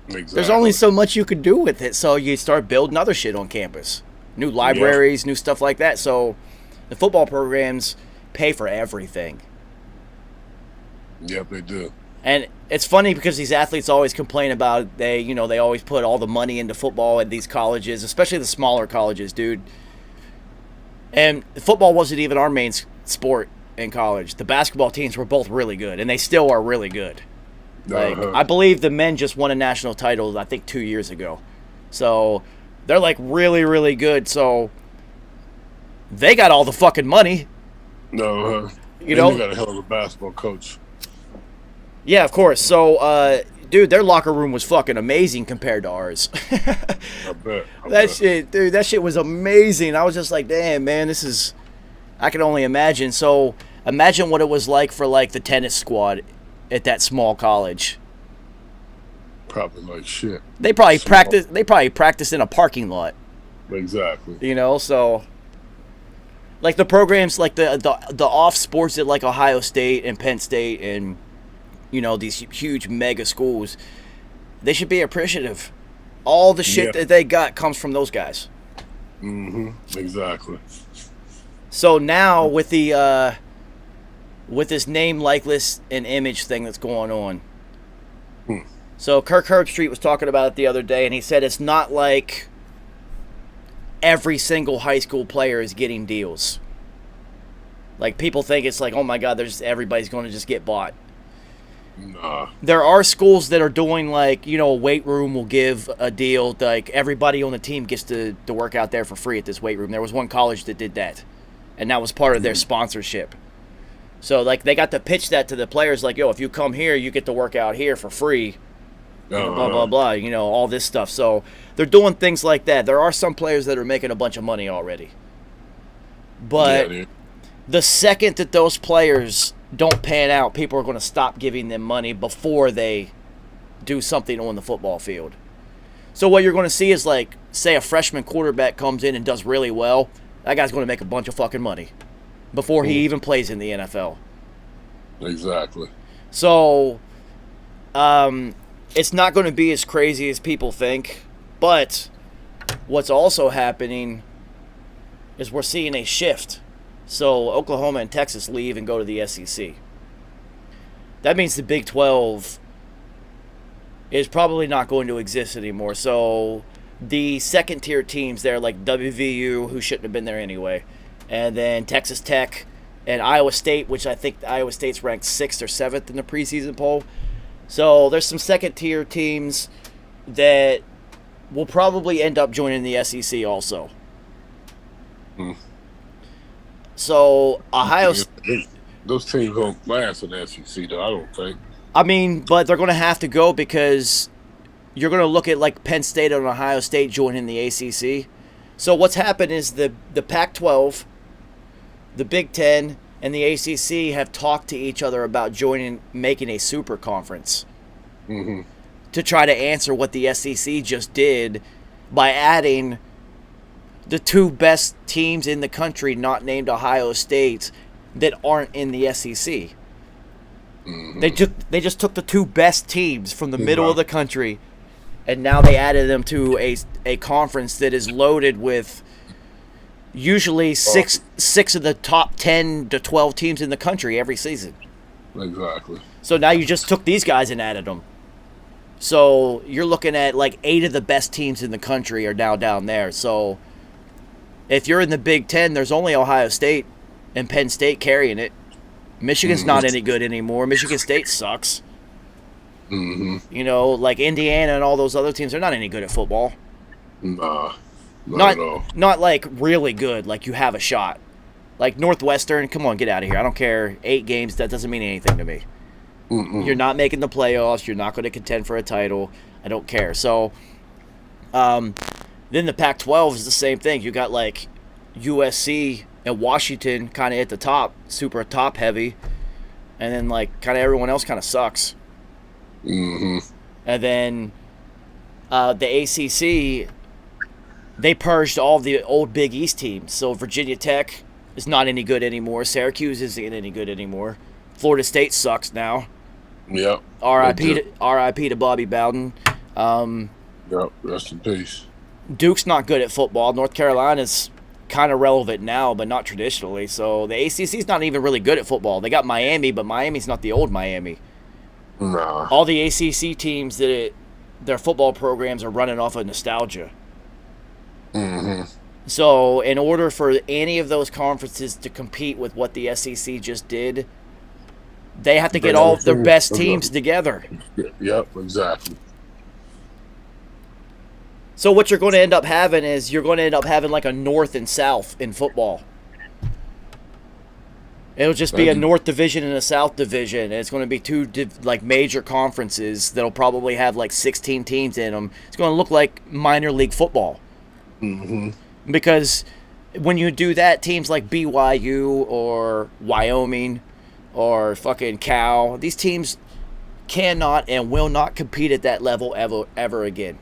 Exactly. There's only so much you could do with it, so you start building other shit on campus. New libraries, new stuff like that. So the football programs pay for everything. Yep, they do. And it's funny because these athletes always complain about they always put all the money into football at these colleges, especially the smaller colleges, dude. And football wasn't even our main sport in college. The basketball teams were both really good, and they still are really good. Like, I believe the men just won a national title, I think, 2 years ago. So they're like really, really good. So they got all the fucking money. No, you know, you got a hell of a basketball coach. Yeah, of course. So, dude, their locker room was fucking amazing compared to ours. I bet. That shit was amazing. I was just like, damn, man, I can only imagine. So imagine what it was like for like the tennis squad at that small college. Probably like shit. They probably practiced in a parking lot. Exactly. You know, so like the programs, like the off sports at like Ohio State and Penn State and, you know, these huge mega schools, they should be appreciative. All the shit that they got comes from those guys. Exactly. So now with the with this name, likeness, and image thing that's going on. So Kirk Herbstreit was talking about it the other day, and he said it's not like every single high school player is getting deals. Like, people think it's like, oh my God, everybody's going to just get bought. Nah. There are schools that are doing, like, you know, a weight room will give a deal. Like, everybody on the team gets to work out there for free at this weight room. There was one college that did that, and that was part of their sponsorship. So, like, they got to pitch that to the players, like, yo, if you come here, you get to work out here for free. Blah, blah, blah, you know, all this stuff. So they're doing things like that. There are some players that are making a bunch of money already. But the second that those players don't pan out, people are going to stop giving them money before they do something on the football field. So what you're going to see is, like, say a freshman quarterback comes in and does really well, that guy's going to make a bunch of fucking money before he even plays in the NFL. Exactly. So, it's not going to be as crazy as people think, but what's also happening is we're seeing a shift. So Oklahoma and Texas leave and go to the SEC. That means the Big 12 is probably not going to exist anymore. So the second-tier teams there, like WVU, who shouldn't have been there anyway, and then Texas Tech and Iowa State, which I think Iowa State's ranked 6th or 7th in the preseason poll. So there's some second-tier teams that will probably end up joining the SEC also. So Ohio... Those teams don't last in the SEC, though, I don't think. I mean, but they're going to have to go because you're going to look at, like, Penn State and Ohio State joining the ACC. So what's happened is the Pac-12, the Big Ten, and the ACC have talked to each other about making a super conference to try to answer what the SEC just did by adding the 2 best teams in the country, not named Ohio State, that aren't in the SEC. They just took the 2 best teams from the middle of the country, and now they added them to a conference that is loaded with usually six of the top 10 to 12 teams in the country every season. Exactly. So now you just took these guys and added them. So you're looking at like 8 of the best teams in the country are now down there. So if you're in the Big Ten, there's only Ohio State and Penn State carrying it. Michigan's not any good anymore. Michigan State sucks. You know, like Indiana and all those other teams, they're not any good at football. Nah. Not at all. Not like really good, like you have a shot. Like Northwestern, come on, get out of here. I don't care. 8 games, that doesn't mean anything to me. You're not making the playoffs. You're not going to contend for a title. I don't care. So, then the Pac-12 is the same thing. You got like USC and Washington kind of at the top, super top heavy, and then like kind of everyone else kind of sucks. Mm-hmm. And then the ACC, they purged all the old Big East teams. So Virginia Tech is not any good anymore. Syracuse isn't any good anymore. Florida State sucks now. Yep. R.I.P. to Bobby Bowden. Yep. Rest in peace. Duke's not good at football. North Carolina's kind of relevant now, but not traditionally. So the ACC's not even really good at football. They got Miami, but Miami's not the old Miami. Nah. All the ACC teams their football programs are running off of nostalgia. Mm-hmm. So in order for any of those conferences to compete with what the SEC just did, they have to get all of their best teams together. Yep, exactly. So what you're going to end up having is you're going to end up having like a North and South in football. It'll just be a North Division and a South Division, and it's going to be two like major conferences that'll probably have like 16 teams in them. It's going to look like minor league football. Mm-hmm. Because when you do that, teams like BYU or Wyoming or fucking Cal, these teams cannot and will not compete at that level ever again.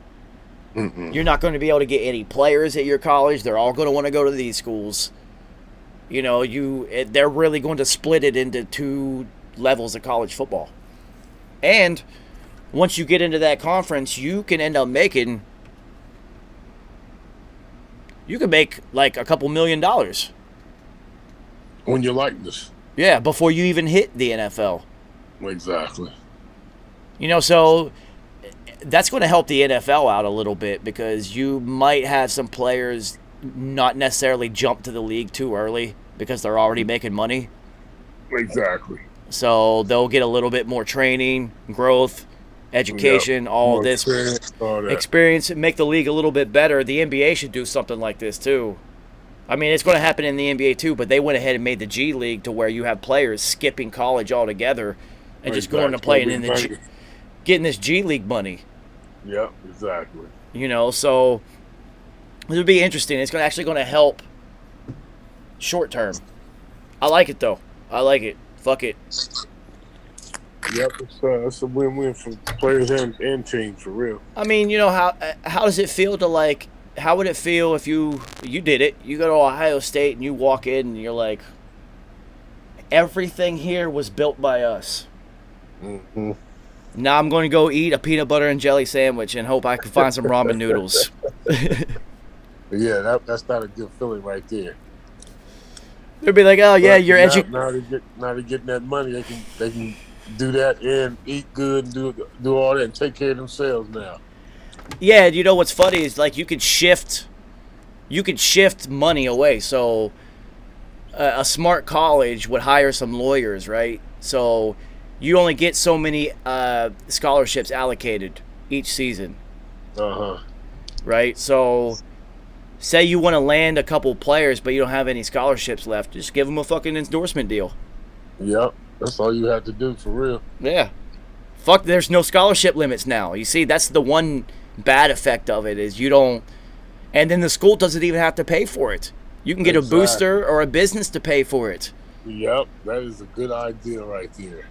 Mm-mm. You're not going to be able to get any players at your college. They're all going to want to go to these schools. You know, they're really going to split it into two levels of college football. And once you get into that conference, you can end up making... You can make like a couple $1 million. When you like this. Yeah, before you even hit the NFL. Exactly. You know, so that's going to help the NFL out a little bit because you might have some players not necessarily jump to the league too early because they're already making money. Exactly. So they'll get a little bit more training, growth, education, all this experience, and make the league a little bit better. The NBA should do something like this too. I mean, it's going to happen in the NBA too, but they went ahead and made the G League to where you have players skipping college altogether and just going to play in the getting this G League money. Yep, exactly. You know, so it'll be interesting. It's actually going to help short term. I like it though. I like it. Fuck it. Yep, it's a win-win for players and teams for real. I mean, you know how does it feel to like? How would it feel if you did it? You go to Ohio State and you walk in and you're like, everything here was built by us. Mm-hmm. Now I'm going to go eat a peanut butter and jelly sandwich and hope I can find some ramen noodles. Yeah, that's not a good feeling right there. They'd be like, oh yeah, you're now they're getting that money. They can do that and eat good and do all that and take care of themselves now. Yeah, you know what's funny is like you could shift money away. So a smart college would hire some lawyers, right? So you only get so many scholarships allocated each season. Uh-huh. Right? So say you want to land a couple players but you don't have any scholarships left, just give them a fucking endorsement deal. Yep. That's all you have to do for real. Yeah. Fuck, there's no scholarship limits now. You see, that's the one bad effect of it is you don't... And then the school doesn't even have to pay for it. You can get a booster or a business to pay for it. Yep. That is a good idea right there.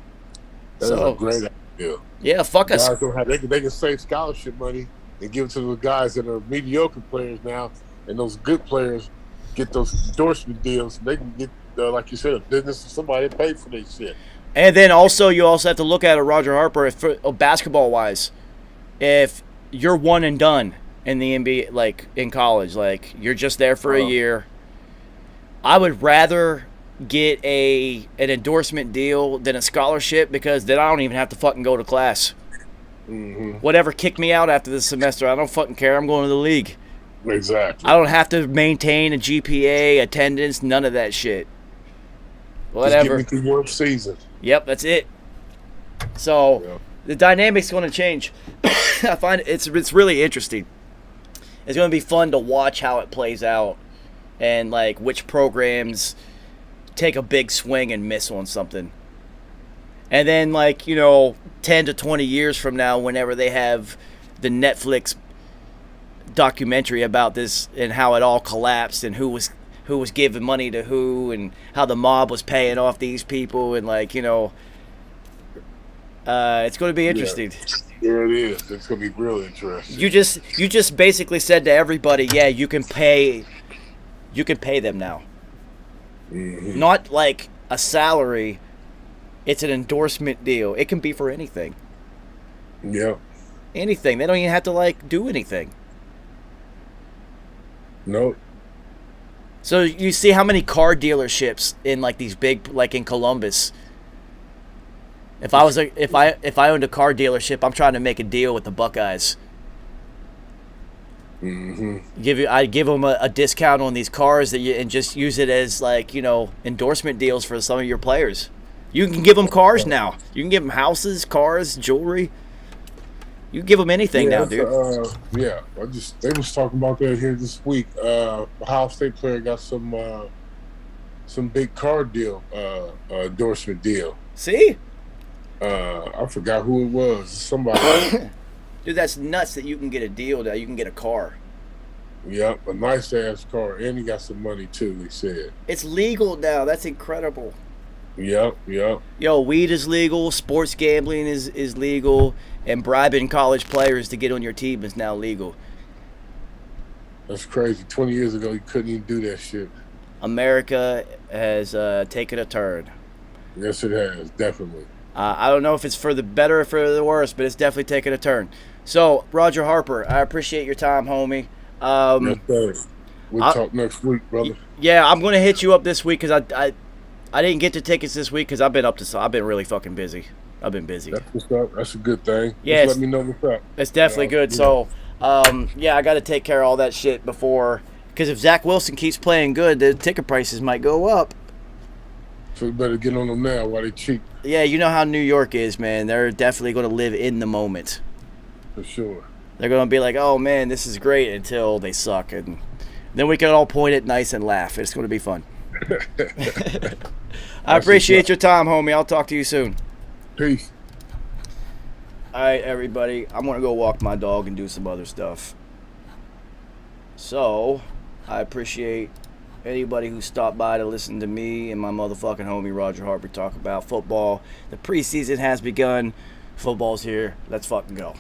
That is a great idea. Yeah, fuck us. They can save scholarship money and give it to the guys that are mediocre players now, and those good players get those endorsement deals. They can get, like you said, a business or somebody to pay for their shit. And then also you also have to look at it, Roger Harper, basketball-wise. If you're one and done in the NBA, like in college, like you're just there for a year, I would rather get an endorsement deal than a scholarship because then I don't even have to fucking go to class. Mm-hmm. Whatever kicked me out after the semester, I don't fucking care. I'm going to the league. Exactly. I don't have to maintain a GPA, attendance, none of that shit. Whatever. Just get me through one season. Yep, that's it. So the dynamic's going to change. I find it's really interesting. It's going to be fun to watch how it plays out and like which programs take a big swing and miss on something. And then like, 10 to 20 years from now, whenever they have the Netflix documentary about this and how it all collapsed and who was who was giving money to who and how the mob was paying off these people and like, it's going to be interesting. Yeah, it is. It's gonna be real interesting. You just basically said to everybody, yeah, you can pay them now. Mm-hmm. Not like a salary. It's an endorsement deal. It can be for anything. Yeah. Anything. They don't even have to like do anything. Nope. So you see how many car dealerships in like these big, like in Columbus. If I owned a car dealership, I'm trying to make a deal with the Buckeyes. Mm-hmm. I'd give them a discount on these cars and just use it as like endorsement deals for some of your players. You can give them cars now. You can give them houses, cars, jewelry. You can give them anything now, dude. Yeah, they was talking about that here this week. Ohio State player got some big car deal, endorsement deal. See? I forgot who it was. Somebody. Dude, that's nuts that you can get a deal that you can get a car. Yep, a nice ass car, and he got some money too. They said it's legal now. That's incredible. Yep. Yo, weed is legal. Sports gambling is legal, and bribing college players to get on your team is now legal. That's crazy. 20 years ago, you couldn't even do that shit. America has taken a turn. Yes, it has, definitely. I don't know if it's for the better or for the worse, but it's definitely taken a turn. So, Roger Harper, I appreciate your time, homie. Yes, sir. We'll talk next week, brother. Yeah, I'm gonna hit you up this week because I didn't get the tickets this week because I've been really fucking busy. I've been busy. That's what's up. That's a good thing. Yeah, just let me know what's up. It's definitely good. Yeah. So, I got to take care of all that shit before, because if Zach Wilson keeps playing good, the ticket prices might go up. So you better get on them now while they cheap. Yeah, you know how New York is, man. They're definitely going to live in the moment. For sure. They're going to be like, oh, man, this is great, until they suck. And then we can all point it nice and laugh. It's going to be fun. I appreciate your time, homie. I'll talk to you soon. Peace. All right, everybody. I'm going to go walk my dog and do some other stuff. So, I appreciate anybody who stopped by to listen to me and my motherfucking homie Roger Harper talk about football. The preseason has begun. Football's here. Let's fucking go.